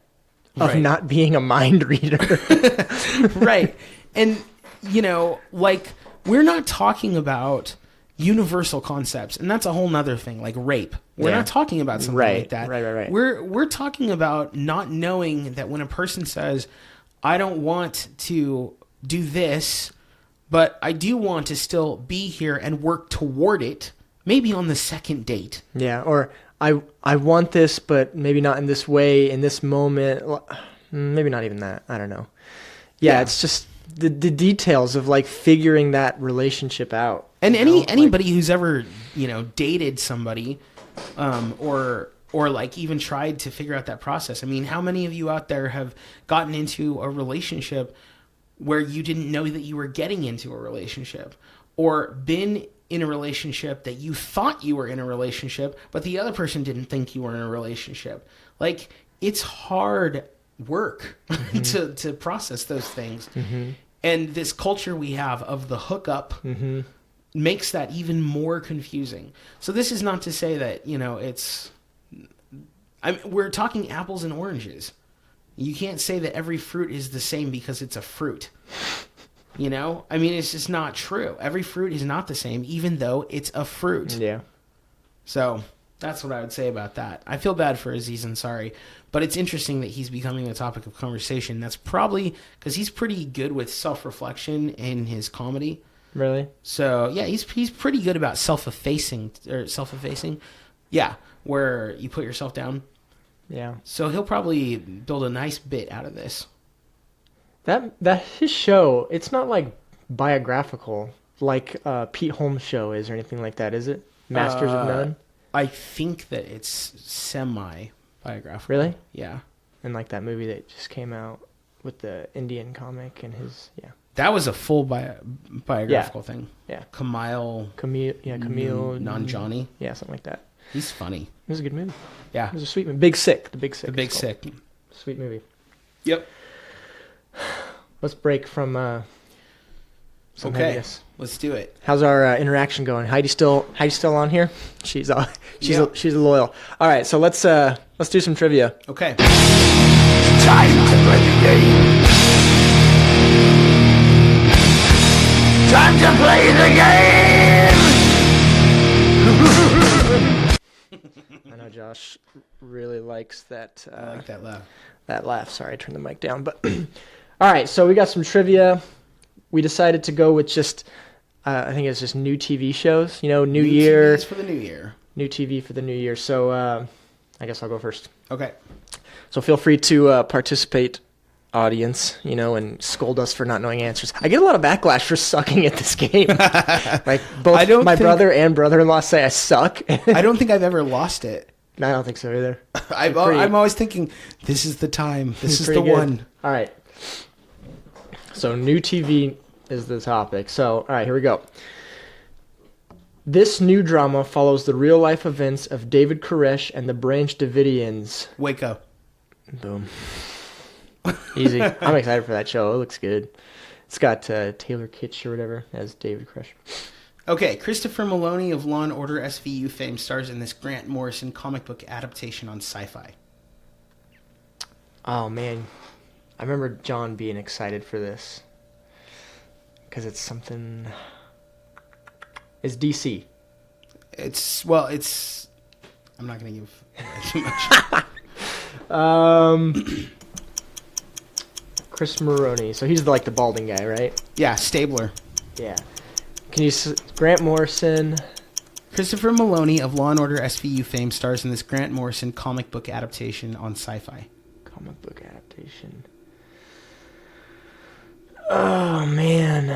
of not being a mind reader. Right. And we're not talking about universal concepts, and that's a whole nother thing, like rape. We're not talking about something like that. Right. We're talking about not knowing that when a person says, I don't want to do this, but I do want to still be here and work toward it, maybe on the second date. Yeah, or I want this, but maybe not in this way, in this moment. Maybe not even that. I don't know. Yeah. It's just the details of figuring that relationship out. And anybody who's ever, dated somebody, or even tried to figure out that process. I mean, how many of you out there have gotten into a relationship where you didn't know that you were getting into a relationship, or been in a relationship that you thought you were in a relationship, but the other person didn't think you were in a relationship? It's hard work to process those things. Mm-hmm. And this culture we have of the hookup makes that even more confusing. So this is not to say that, we're talking apples and oranges. You can't say that every fruit is the same because it's a fruit. It's just not true. Every fruit is not the same, even though it's a fruit. Yeah. So that's what I would say about that. I feel bad for Aziz Ansari, but it's interesting that he's becoming a topic of conversation. That's probably because he's pretty good with self-reflection in his comedy. Really? So yeah, he's pretty good about self-effacing. Yeah, where you put yourself down. Yeah. So he'll probably build a nice bit out of this. That his show, it's not like biographical like Pete Holmes' show is or anything like that, is it? Masters of None? I think that it's semi-biographical. Really? Yeah. And like that movie that just came out with the Indian comic and his, That was a full biographical thing. Yeah. Camille Nanjiani. Yeah, something like that. He's funny. It was a good movie. Yeah. It was a sweet movie. Big Sick. The Big Sick. The Big Sick. Sweet movie. Yep. Let's break from some heaviness. Let's do it. How's our interaction going? Heidi's still on here? She's loyal. All right, so let's do some trivia. Okay. Time to play the game. Time to play the game. I know Josh really likes that. I like that laugh. That laugh. Sorry, I turned the mic down. But all right, so we got some trivia. We decided to go with just, I think it's just new TV shows. New year. TVs for the new year. New TV for the new year. So I guess I'll go first. Okay. So feel free to participate, audience, and scold us for not knowing answers. I get a lot of backlash for sucking at this game. Like both my brother and brother-in-law say I suck. I don't think I've ever lost it. No, I don't think so either. I'm always thinking, this is the time. This is the one. All right. So new TV is the topic. So, all right, here we go. This new drama follows the real-life events of David Koresh and the Branch Davidians. Waco. Boom. Easy. I'm excited for that show. It looks good. It's got Taylor Kitsch or whatever as David Koresh. Okay, Christopher Maloney of Law & Order SVU fame stars in this Grant Morrison comic book adaptation on Sci-Fi. Oh, man. I remember John being excited for this. Because it's something... It's DC. I'm not going to give too much. Chris Maroney. So he's like the balding guy, right? Yeah, Stabler. Yeah. Can you... Grant Morrison... Christopher Maloney of Law & Order SVU fame stars in this Grant Morrison comic book adaptation on Sci-Fi. Comic book adaptation. Oh, man.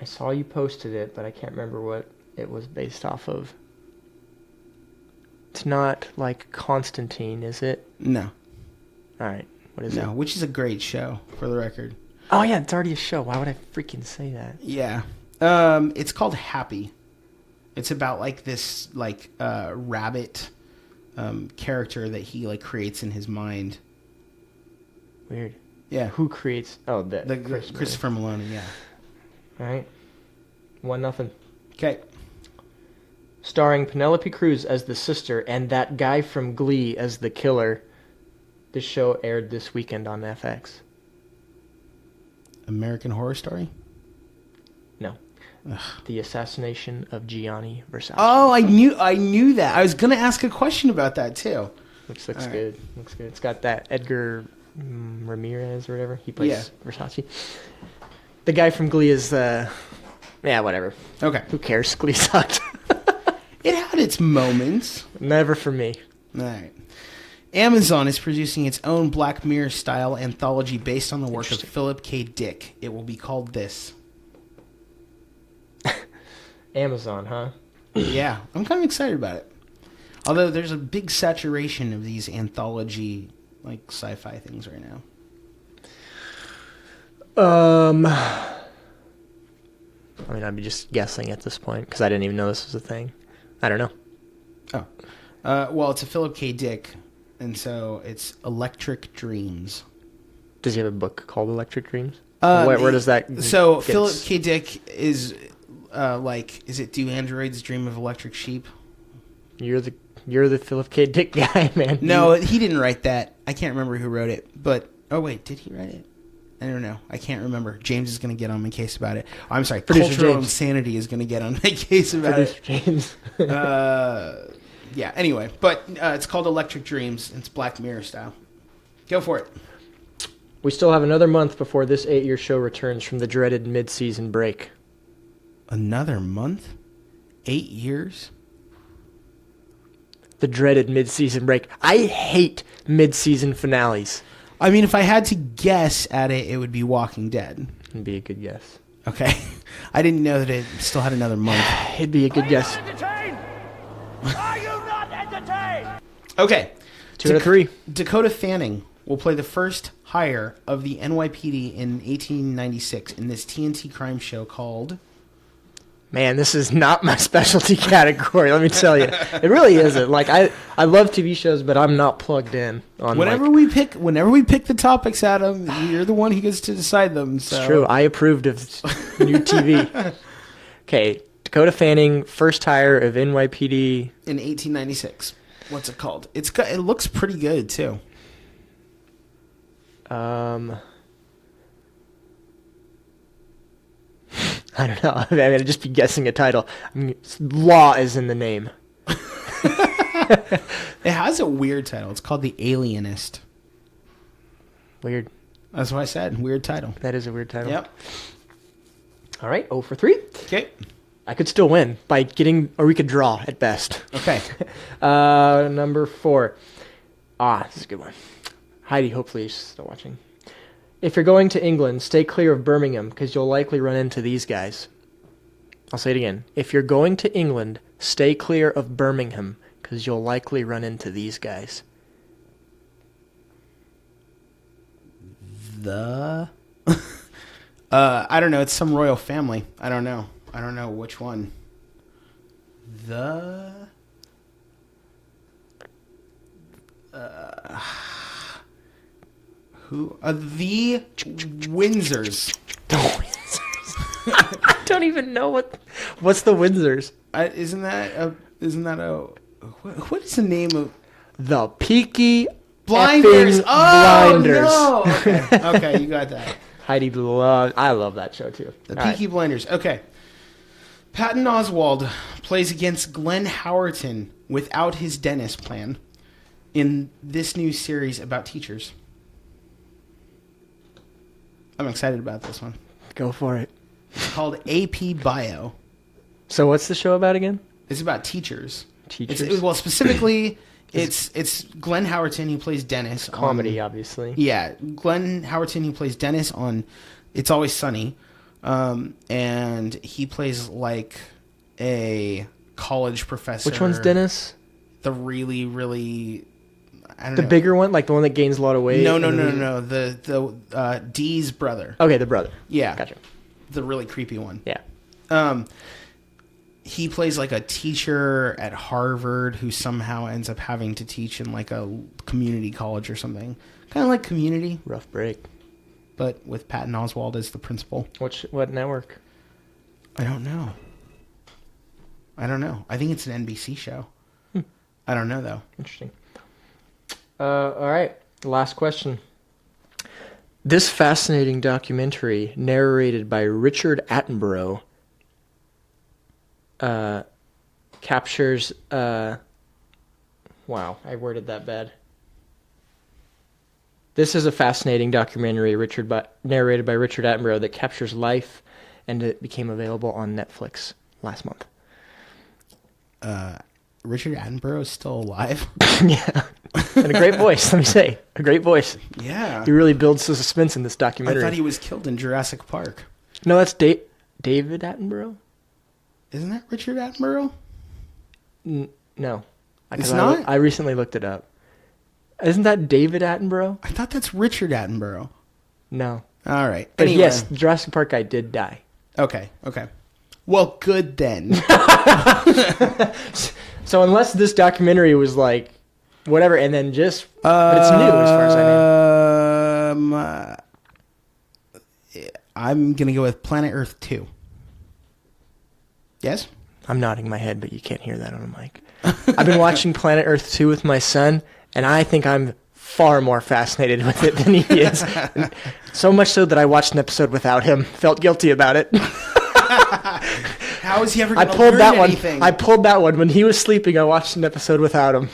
I saw you posted it, but I can't remember what it was based off of. It's not like Constantine, is it? No. All right. What is it? No, which is a great show, for the record. Oh, yeah, it's already a show. Why would I freaking say that? Yeah. It's called Happy. It's about like this rabbit character that he creates in his mind. Weird. Yeah. Who creates... Oh, the Christopher Maloney, yeah. All right. 1-0. Okay. Starring Penelope Cruz as the sister and that guy from Glee as the killer. This show aired this weekend on FX. American Horror Story? No. Ugh. The Assassination of Gianni Versace. Oh, I knew that. I was going to ask a question about that too. Which looks good. Looks good. It's got that Edgar Ramirez or whatever. He plays Versace. The guy from Glee is whatever. Okay. Who cares? Glee sucked. It had its moments. Never for me. All right. Amazon is producing its own Black Mirror-style anthology based on the work of Philip K. Dick. It will be called this. Amazon, huh? Yeah. I'm kind of excited about it. Although there's a big saturation of these anthology, sci-fi things right now. I'd be just guessing at this point because I didn't even know this was a thing. I don't know. Oh. Well, it's a Philip K. Dick, and so it's Electric Dreams. Does he have a book called Electric Dreams? Where does that? So get Philip its- K. Dick is is it Do Androids Dream of Electric Sheep? You're the Philip K. Dick guy, man. No, he didn't write that. I can't remember who wrote it. But oh wait, did he write it? I don't know. I can't remember. James is going to get on my case about it. Oh, I'm sorry. Producer Cultural James. Insanity is going to get on my case about Producer it. James. Yeah. Anyway, but it's called Electric Dreams. It's Black Mirror style. Go for it. We still have another month before this 8-year show returns from the dreaded mid-season break. Another month? 8 years? The dreaded mid-season break. I hate mid-season finales. I mean, if I had to guess at it, it would be Walking Dead. It'd be a good guess. Okay. I didn't know that it still had another month. It'd be a good guess. Entertained? Are you not entertained? Okay. 2 out of 3. Dakota Fanning will play the first hire of the NYPD in 1896 in this TNT crime show called... Man, this is not my specialty category, let me tell you. It really isn't. Like, I love TV shows, but I'm not plugged in on Whenever we pick the topics, Adam, you're the one who gets to decide them. So. It's true. I approved of new TV. Okay, Dakota Fanning, first hire of NYPD. In 1896. What's it called? It looks pretty good, too. I don't know. I mean, I'd just be guessing a title. I mean, law is in the name. It has a weird title. It's called The Alienist. Weird. That's what I said. Weird title. That is a weird title. Yep. All right, 0 for 3. Okay. I could still win by getting, or we could draw at best. Okay. Number 4. This is a good one. Heidi, hopefully she's still watching. If you're going to England, stay clear of Birmingham, because you'll likely run into these guys. I'll say it again. If you're going to England, stay clear of Birmingham, because you'll likely run into these guys. I don't know. It's some royal family. I don't know which one. Who? The Windsors. The Windsors. I don't even know what's the Windsors. Isn't that a what is the name of The Peaky Blinders? effing Oh Blinders. no! Okay, you got that. I love that show too. The All Peaky right. Blinders. Okay. Patton Oswalt plays against Glenn Howerton without his dentist plan in this new series about teachers. I'm excited about this one. Go for it. It's called AP Bio. So what's the show about again? It's about teachers. Teachers? Well, specifically, it's Glenn Howerton who plays Dennis. Comedy, obviously. Yeah, Glenn Howerton who plays Dennis on It's Always Sunny. And he plays like a college professor. Which one's Dennis? The really, really... I don't The know. bigger one? Like the one that gains a lot of weight? No. The Dee's brother. Okay, the brother. Yeah. Gotcha. The really creepy one. Yeah. He plays like a teacher at Harvard who somehow ends up having to teach in like a community college or something. Kind of like Community, Rough break. but with Patton Oswalt as the principal. What network? I don't know. I think it's an NBC show. I don't know, though. Interesting. All right. Last question. This fascinating documentary, narrated by Richard Attenborough, captures... wow, I worded that bad. This is a fascinating documentary narrated by Richard Attenborough that captures life, and it became available on Netflix last month. Richard Attenborough is still alive? Yeah. And a great voice, let me say. A great voice. Yeah. He really builds the suspense in this I documentary. thought he was killed in Jurassic Park. No, that's David Attenborough? Isn't that Richard Attenborough? No. It's not? I recently looked it up. Isn't that David Attenborough? I thought that's Richard Attenborough. No. All right. But Anyway. yes, Jurassic Park guy did die. Okay. Well, good then. So unless this documentary was like, whatever, and then just... but it's new as far as I know. I'm gonna go with Planet Earth 2. Yes. I'm nodding my head, but you can't hear that on a mic. I've been watching Planet Earth 2 with my son, and I think I'm far more fascinated with it than he is. So much so that I watched an episode without him. Felt guilty about it. How is he ever going to learn anything? I pulled that one. When he was sleeping, I watched an episode without him.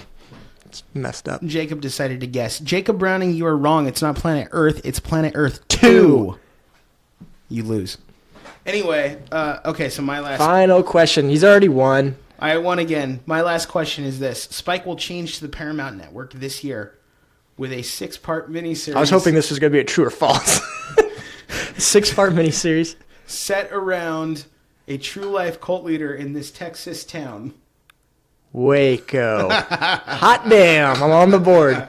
It's messed up. Jacob decided to guess. Jacob Browning, you are wrong. It's not Planet Earth. It's Planet Earth 2. You lose. Anyway, okay, so my last... Final question. He's already won. I won again. My last question is this. Spike will change to the Paramount Network this year with a 6-part miniseries. I was hoping this was going to be a true or false. 6-part miniseries. Set around a true-life cult leader in this Texas town. Waco. Hot damn. I'm on the board.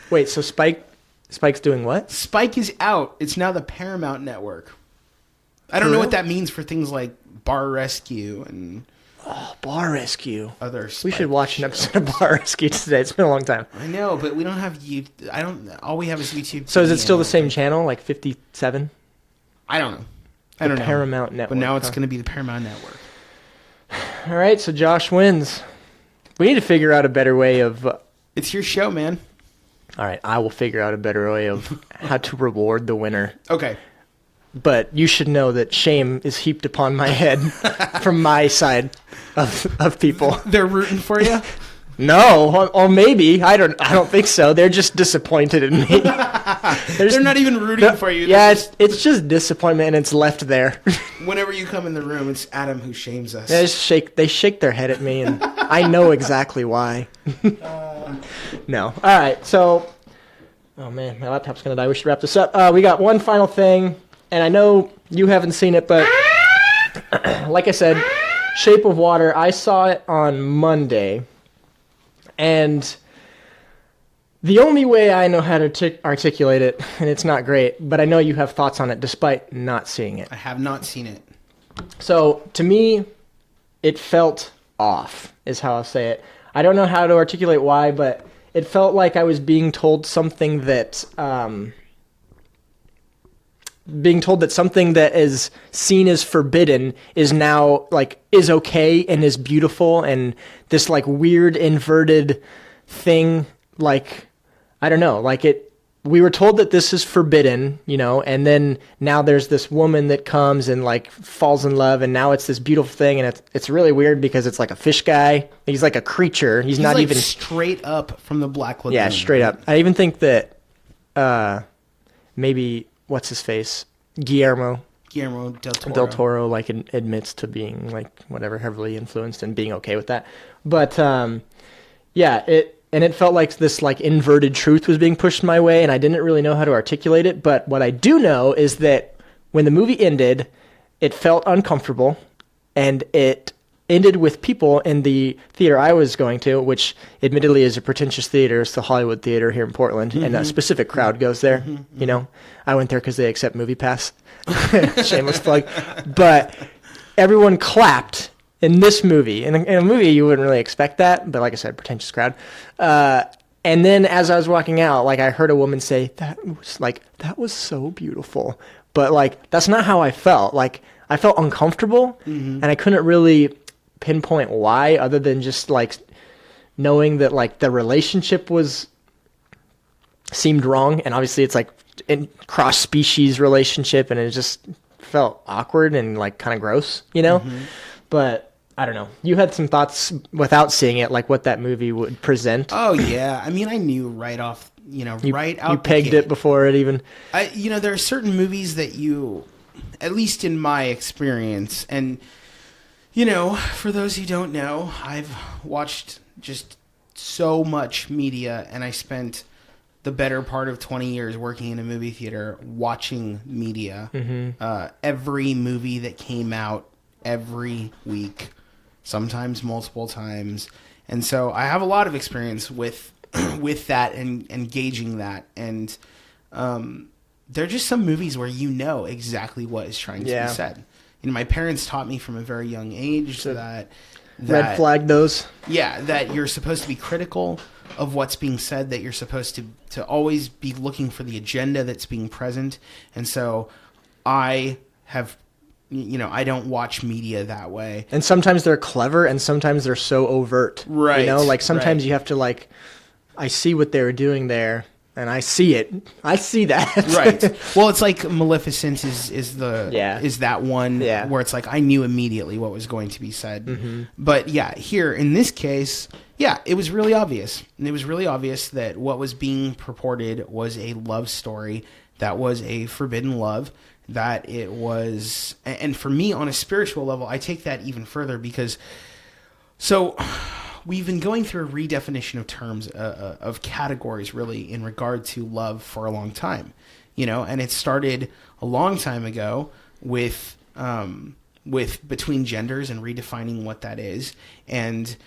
Wait, so Spike's doing what? Spike is out. It's now the Paramount Network. I don't know what that means for things like Bar Rescue and... Oh, Bar Rescue. Other we should watch an episode of Bar Rescue today. It's been a long time. I know, but we don't have all we have is YouTube. So is it still the same channel, like 57? I don't know. I don't know. Paramount Network. But now it's going to be the Paramount Network. All right, so Josh wins. We need to figure out a better way of... It's your show, man. All right, I will figure out a better way of how to reward the winner. Okay. But you should know that shame is heaped upon my head from my side of people. They're rooting for you? No, or maybe. I don't think so. They're just disappointed in me. They're not even rooting for you. Yeah, it's just disappointment, and it's left there. Whenever you come in the room, it's Adam who shames us. They shake their head at me, and I know exactly why. No. All right, so... Oh, man, my laptop's going to die. We should wrap this up. We got one final thing, and I know you haven't seen it, but like I said, Shape of Water, I saw it on Monday, and the only way I know how to articulate it, and it's not great, but I know you have thoughts on it despite not seeing it. I have not seen it. So, to me, it felt off, is how I'll say it. I don't know how to articulate why, but it felt like I was being told something that... being told that something that is seen as forbidden is now, like, is okay and is beautiful, and this, like, weird inverted thing, like, I don't know, like, we were told that this is forbidden, you know, and then now there's this woman that comes and, like, falls in love, and now it's this beautiful thing, and it's really weird because it's like a fish guy. He's like a creature. He's not like even... straight up from the Black Lagoon. Yeah, straight up. I even think that maybe... What's his face? Guillermo del Toro, like, admits to being, like, whatever, heavily influenced and being okay with that. But, yeah, it felt like this, like, inverted truth was being pushed my way, and I didn't really know how to articulate it. But what I do know is that when the movie ended, it felt uncomfortable, and it ended with people in the theater I was going to, which admittedly is a pretentious theater. It's the Hollywood Theater here in Portland, and a specific crowd goes there. You know, I went there because they accept Movie Pass. Shameless plug. But everyone clapped in this movie. In a movie, you wouldn't really expect that, but like I said, pretentious crowd. And then as I was walking out, like, I heard a woman say, that was so beautiful. But, like, that's not how I felt. Like, I felt uncomfortable, and I couldn't really pinpoint why, other than just, like, knowing that, like, the relationship seemed wrong, and obviously it's like a cross-species relationship, and it just felt awkward and, like, kind of gross, you know? But I don't know. You had some thoughts without seeing it, like what that movie would present. Oh yeah, I mean, I knew right off, right out. You pegged it before it even. There are certain movies that you, at least in my experience, and for those who don't know, I've watched just so much media, and I spent the better part of 20 years working in a movie theater watching media. Every movie that came out every week, sometimes multiple times. And so I have a lot of experience with that and gauging that. And there are just some movies where exactly what is trying to be said. My parents taught me from a very young age that red flag those. Yeah, that you're supposed to be critical of what's being said, that you're supposed to always be looking for the agenda that's being present. And so I have, I don't watch media that way. And sometimes they're clever, and sometimes they're so overt. Right. Like sometimes right. you have to like, I see what they were doing there, and I see it. I see that. Right. Well, it's like Maleficent is that one where it's like I knew immediately what was going to be said. Mm-hmm. But yeah, here in this case, it was really obvious. And it was really obvious that what was being purported was a love story that was a forbidden love, that it was, and for me on a spiritual level, I take that even further because we've been going through a redefinition of terms, of categories, really, in regard to love for a long time, and it started a long time ago with between genders and redefining what that is, and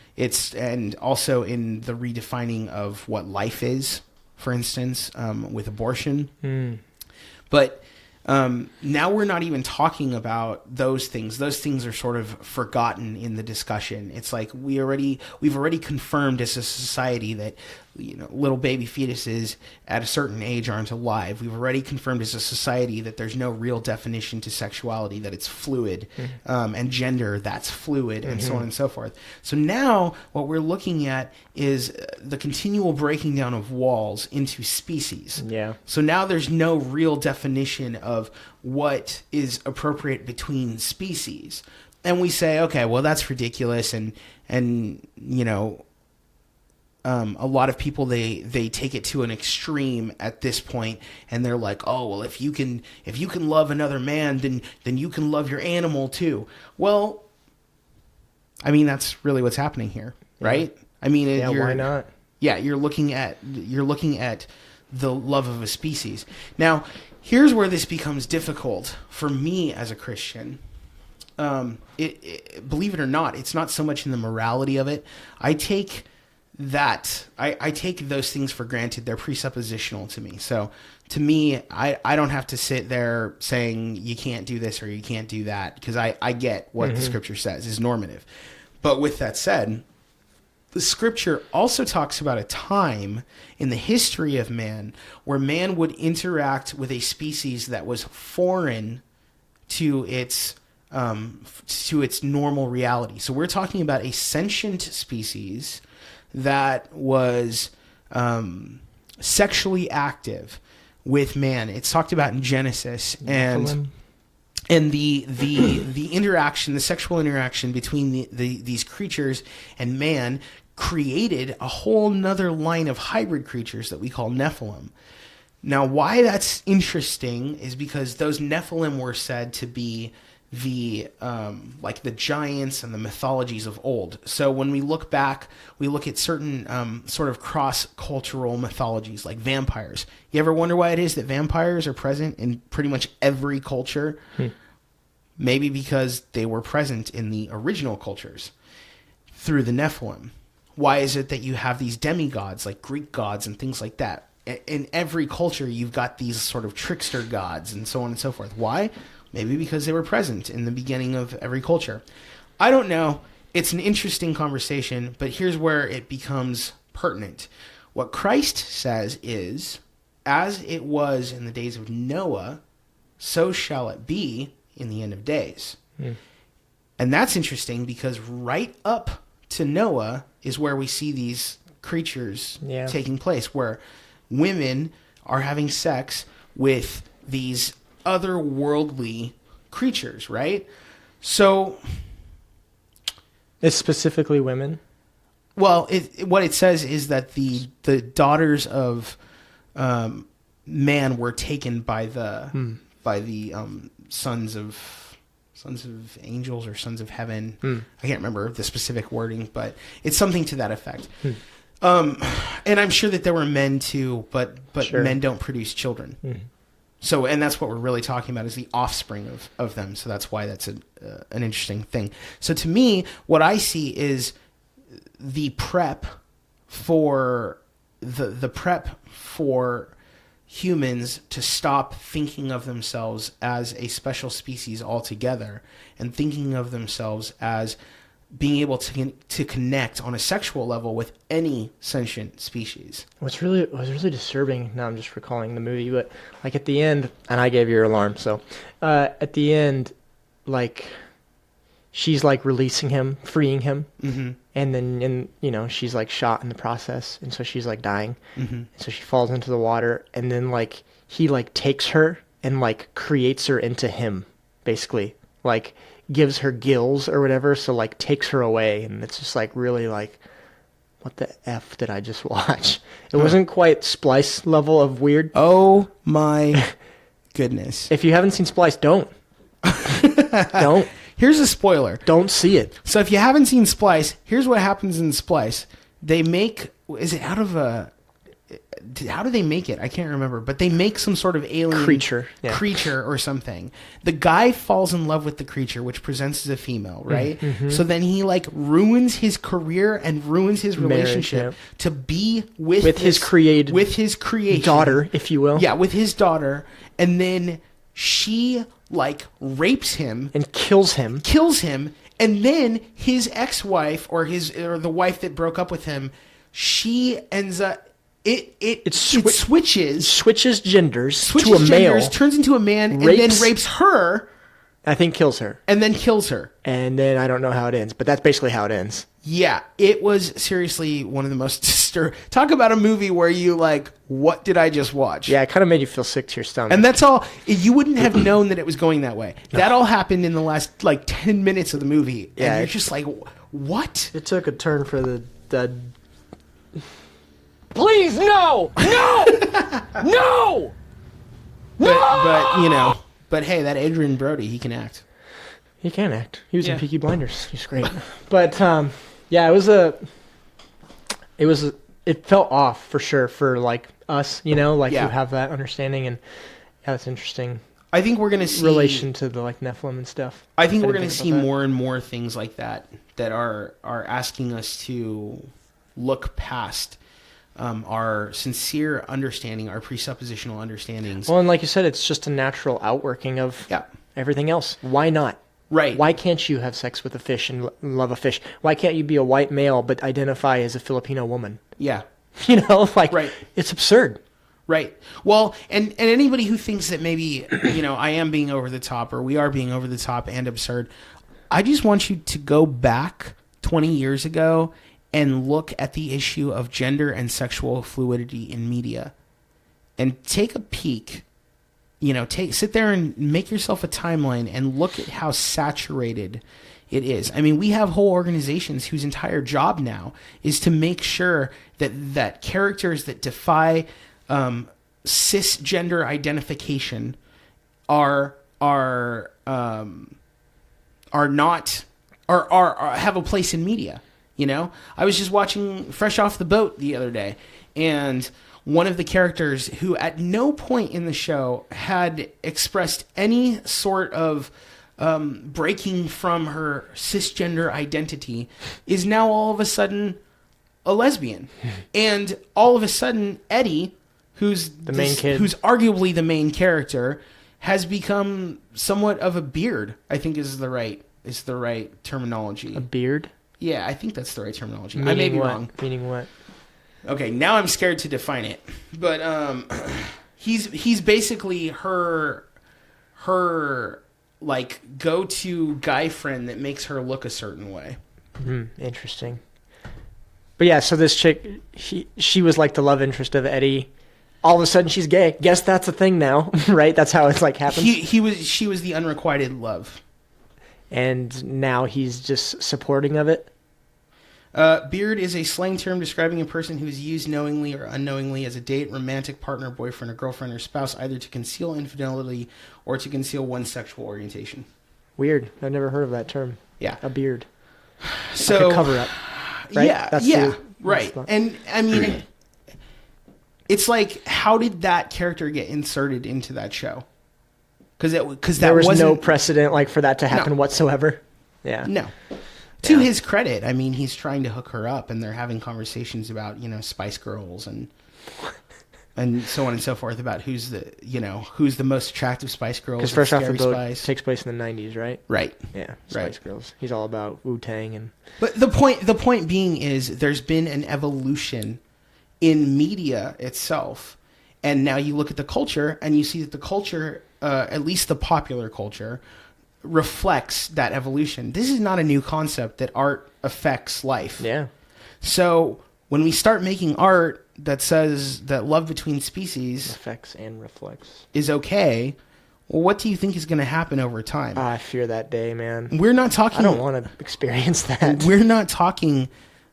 also in the redefining of what life is, for instance, with abortion, but. Now we're not even talking about those things. Those things are sort of forgotten in the discussion. It's like we've already confirmed as a society that little baby fetuses at a certain age aren't alive. We've already confirmed as a society that there's no real definition to sexuality, that it's fluid, and gender, that's fluid, and so on and so forth. So now what we're looking at is the continual breaking down of walls into species. Yeah. So now there's no real definition of what is appropriate between species. And we say, okay, well, that's ridiculous, and a lot of people, they take it to an extreme at this point, and they're like, oh, well, if you can love another man, then you can love your animal too. Well, I mean, that's really what's happening here, right? Yeah. I mean, why not? Yeah, you're looking at the love of a species. Now, here's where this becomes difficult for me as a Christian. Believe it or not, it's not so much in the morality of it. I take those things for granted. They're presuppositional to me. So to me, I don't have to sit there saying you can't do this or you can't do that, because I get what the scripture says is normative. But with that said, the scripture also talks about a time in the history of man where man would interact with a species that was foreign to its normal reality. So we're talking about a sentient species that was sexually active with man. It's talked about in Genesis, and the interaction, the sexual interaction between these creatures and man created a whole nother line of hybrid creatures that we call Nephilim. Now, why that's interesting is because those Nephilim were said to be the giants and the mythologies of old. So when we look back, we look at certain sort of cross-cultural mythologies like vampires. You ever wonder why it is that vampires are present in pretty much every culture? Maybe because they were present in the original cultures through the Nephilim. Why is it that you have these demigods like Greek gods and things like that? In every culture, you've got these sort of trickster gods and so on and so forth. Why? Maybe because they were present in the beginning of every culture. I don't know. It's an interesting conversation, but here's where it becomes pertinent. What Christ says is, as it was in the days of Noah, so shall it be in the end of days. And that's interesting because right up to Noah is where we see these creatures taking place, where women are having sex with these otherworldly creatures, right? So it's specifically women. Well, what it says is that the daughters of man were taken by the sons of angels or sons of heaven. I can't remember the specific wording, but it's something to that effect. And I'm sure that there were men too, but sure. Men don't produce children. So, and that's what we're really talking about is the offspring of them. So that's why that's an interesting thing. So to me, what I see is the prep for the prep for humans to stop thinking of themselves as a special species altogether and thinking of themselves as being able to connect on a sexual level with any sentient species. What was really disturbing, now I'm just recalling the movie, but like at the end, and I gave your alarm, so at the end, like she's like releasing him, freeing him, and then she's like shot in the process, and so she's like dying, and so she falls into the water, and then like he like takes her and like creates her into him, basically, like gives her gills or whatever, so like takes her away, and it's just like really like, what the F did I just watch? It wasn't quite Splice level of weird. Oh my goodness. If you haven't seen Splice, don't. Don't. Here's a spoiler. Don't see it. So if you haven't seen Splice, here's what happens in Splice. They make, is it out of a, how do they make it? I can't remember, but they make some sort of alien creature or something. The guy falls in love with the creature, which presents as a female, right? So then he like ruins his career and ruins his relationship to be with his creation daughter, if you will. Yeah, with his daughter, and then she like rapes him and kills him, and then his ex-wife or the wife that broke up with him, she ends up. It switches genders to a male, turns into a man, and then rapes her. I think kills her. And then kills her. And then I don't know how it ends, but that's basically how it ends. Yeah, it was seriously one of the most talk about a movie where you like, what did I just watch? Yeah, it kind of made you feel sick to your stomach. And that's all. You wouldn't have known that it was going that way. That all happened in the last like 10 minutes of the movie. Yeah, and you're just like, what? It took a turn for the Please, no! No! No! But hey, that Adrian Brody, he can act. He can act. He was in Peaky Blinders. He's great. But it felt off for sure for like us, who have that understanding, and that's interesting. I think we're gonna see relation to the like Nephilim and stuff. I think we're gonna see more and more things like that are asking us to look past our sincere understanding, our presuppositional understandings. Well, and like you said, it's just a natural outworking of everything else. Why not? Right. Why can't you have sex with a fish and love a fish? Why can't you be a white male but identify as a Filipino woman? Yeah. Right. It's absurd. Right. Well, and anybody who thinks that maybe, I am being over the top or we are being over the top and absurd, I just want you to go back 20 years ago and look at the issue of gender and sexual fluidity in media and take a peek, sit there and make yourself a timeline and look at how saturated it is. I mean, we have whole organizations whose entire job now is to make sure that characters that defy cisgender identification are have a place in media. I was just watching Fresh Off the Boat the other day, and one of the characters who at no point in the show had expressed any sort of breaking from her cisgender identity is now all of a sudden a lesbian. And all of a sudden, Eddie, who's the main kid, who's arguably the main character, has become somewhat of a beard, I think is the right terminology. A beard? Yeah, I think that's the right terminology. Meaning I may be what? wrong. Meaning what? Okay, now I'm scared to define it. But he's basically her like go-to guy friend that makes her look a certain way. Interesting. But yeah, so this chick, she was like the love interest of Eddie. All of a sudden she's gay. Guess that's a thing now, right? That's how it's like happens. She was the unrequited love. And now he's just supporting of it? Beard is a slang term describing a person who is used knowingly or unknowingly as a date, romantic partner, boyfriend, or girlfriend, or spouse, either to conceal infidelity or to conceal one's sexual orientation. Weird. I've never heard of that term. Yeah. A beard. So, like a cover-up. Right? Right. And, I mean, it's like, how did that character get inserted into that show? Because there was no precedent like for that to happen whatsoever. Yeah. No. To his credit, I mean, he's trying to hook her up, and they're having conversations about Spice Girls and and so on and so forth about who's the most attractive Spice Girls. Because Fresh Off the Boat Spice. takes place in the 90s, right? Right. Yeah, Spice Girls. He's all about Wu-Tang and... But the point being is there's been an evolution in media itself, and now you look at the culture and you see that the culture, at least the popular culture, reflects that evolution. This is not a new concept that art affects life. Yeah. So when we start making art that says that love between species affects and reflects is okay, well, what do you think is going to happen over time? I fear that day, man. We're not talking... I don't want to experience that. We're not talking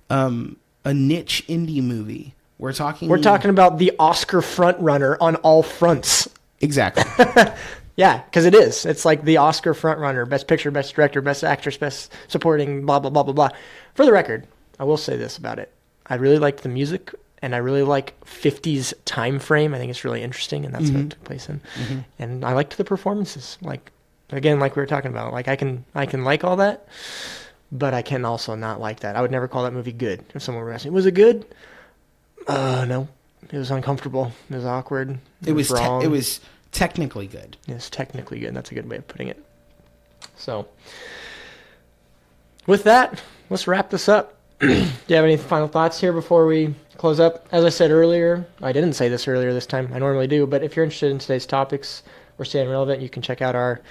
a niche indie movie. We're talking about the Oscar frontrunner on all fronts. Exactly. Yeah, because it is. It's like the Oscar frontrunner, Best Picture, Best Director, Best Actress, Best Supporting, blah, blah, blah, blah, blah. For the record, I will say this about it. I really liked the music, and I really like 50s time frame. I think it's really interesting, and that's what it took place in. Mm-hmm. And I liked the performances. Like, again, like we were talking about. Like, I can like all that, but I can also not like that. I would never call that movie good. If someone were asking, was it good? No. It was uncomfortable. It was awkward. It was wrong. It was technically good. It's technically good. That's a good way of putting it. So, with that, let's wrap this up. Do you have any final thoughts here before we close up? As I said earlier, I didn't say this earlier this time. I normally do, but if you're interested in today's topics or staying relevant, you can check out our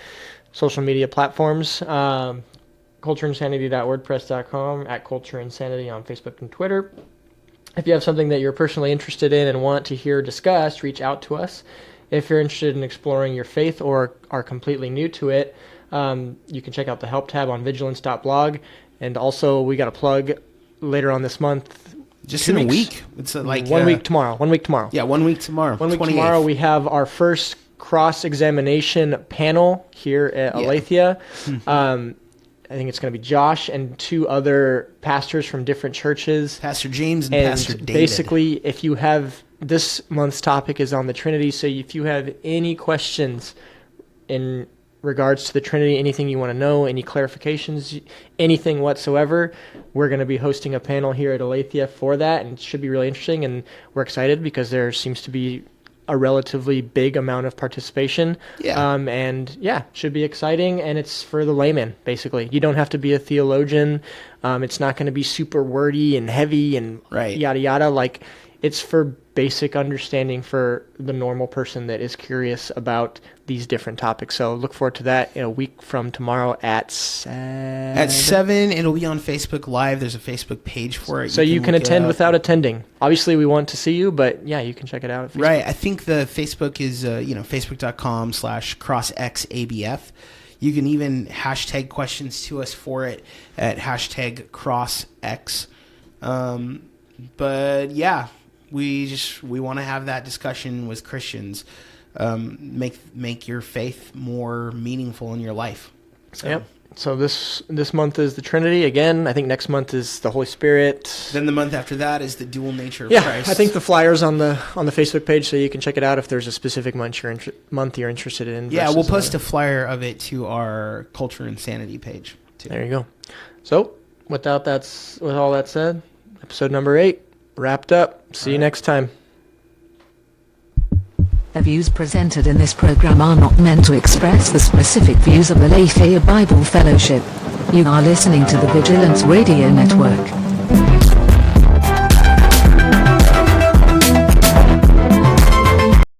social media platforms. cultureinsanity.wordpress.com, at cultureinsanity on Facebook and Twitter. If you have something that you're personally interested in and want to hear discussed, reach out to us. If you're interested in exploring your faith or are completely new to it, you can check out the help tab on vigilance.blog. And also, we got a plug later on this month. Just in a week. It's like 1 week tomorrow. 1 week tomorrow. Yeah, 1 week tomorrow. 1 week tomorrow, we have our first cross-examination panel here at Aletheia. I think it's going to be Josh and two other pastors from different churches. Pastor James and Pastor David. Basically, if you have... This month's topic is on the Trinity, so if you have any questions in regards to the Trinity, anything you want to know, any clarifications, anything whatsoever, we're going to be hosting a panel here at Aletheia for that, and it should be really interesting, and we're excited because there seems to be a relatively big amount of participation. Should be exciting, and it's for the layman, basically. You don't have to be a theologian. It's not going to be super wordy and heavy and yada yada. Like, it's for basic understanding for the normal person that is curious about these different topics. So look forward to that in a week from tomorrow at 7. At 7, it'll be on Facebook Live. There's a Facebook page for it. So you can attend without attending. Obviously, we want to see you, but yeah, you can check it out at Facebook. Right. I think the Facebook is, facebook.com/crossxabf. You can even hashtag questions to us for it at hashtag crossx. But yeah, we want to have that discussion with Christians. Make your faith more meaningful in your life. So. Yep. So this month is the Trinity. Again, I think next month is the Holy Spirit. Then the month after that is the dual nature of Christ. I think the flyer's on the Facebook page, so you can check it out if there's a specific month you're interested in. Yeah, we'll post a flyer of it to our Culture Insanity page too. There you go. So with all that said, episode number 8 wrapped up. See you next time. The views presented in this program are not meant to express the specific views of the Aletheia Bible Fellowship. You are listening to the Vigilance Radio Network.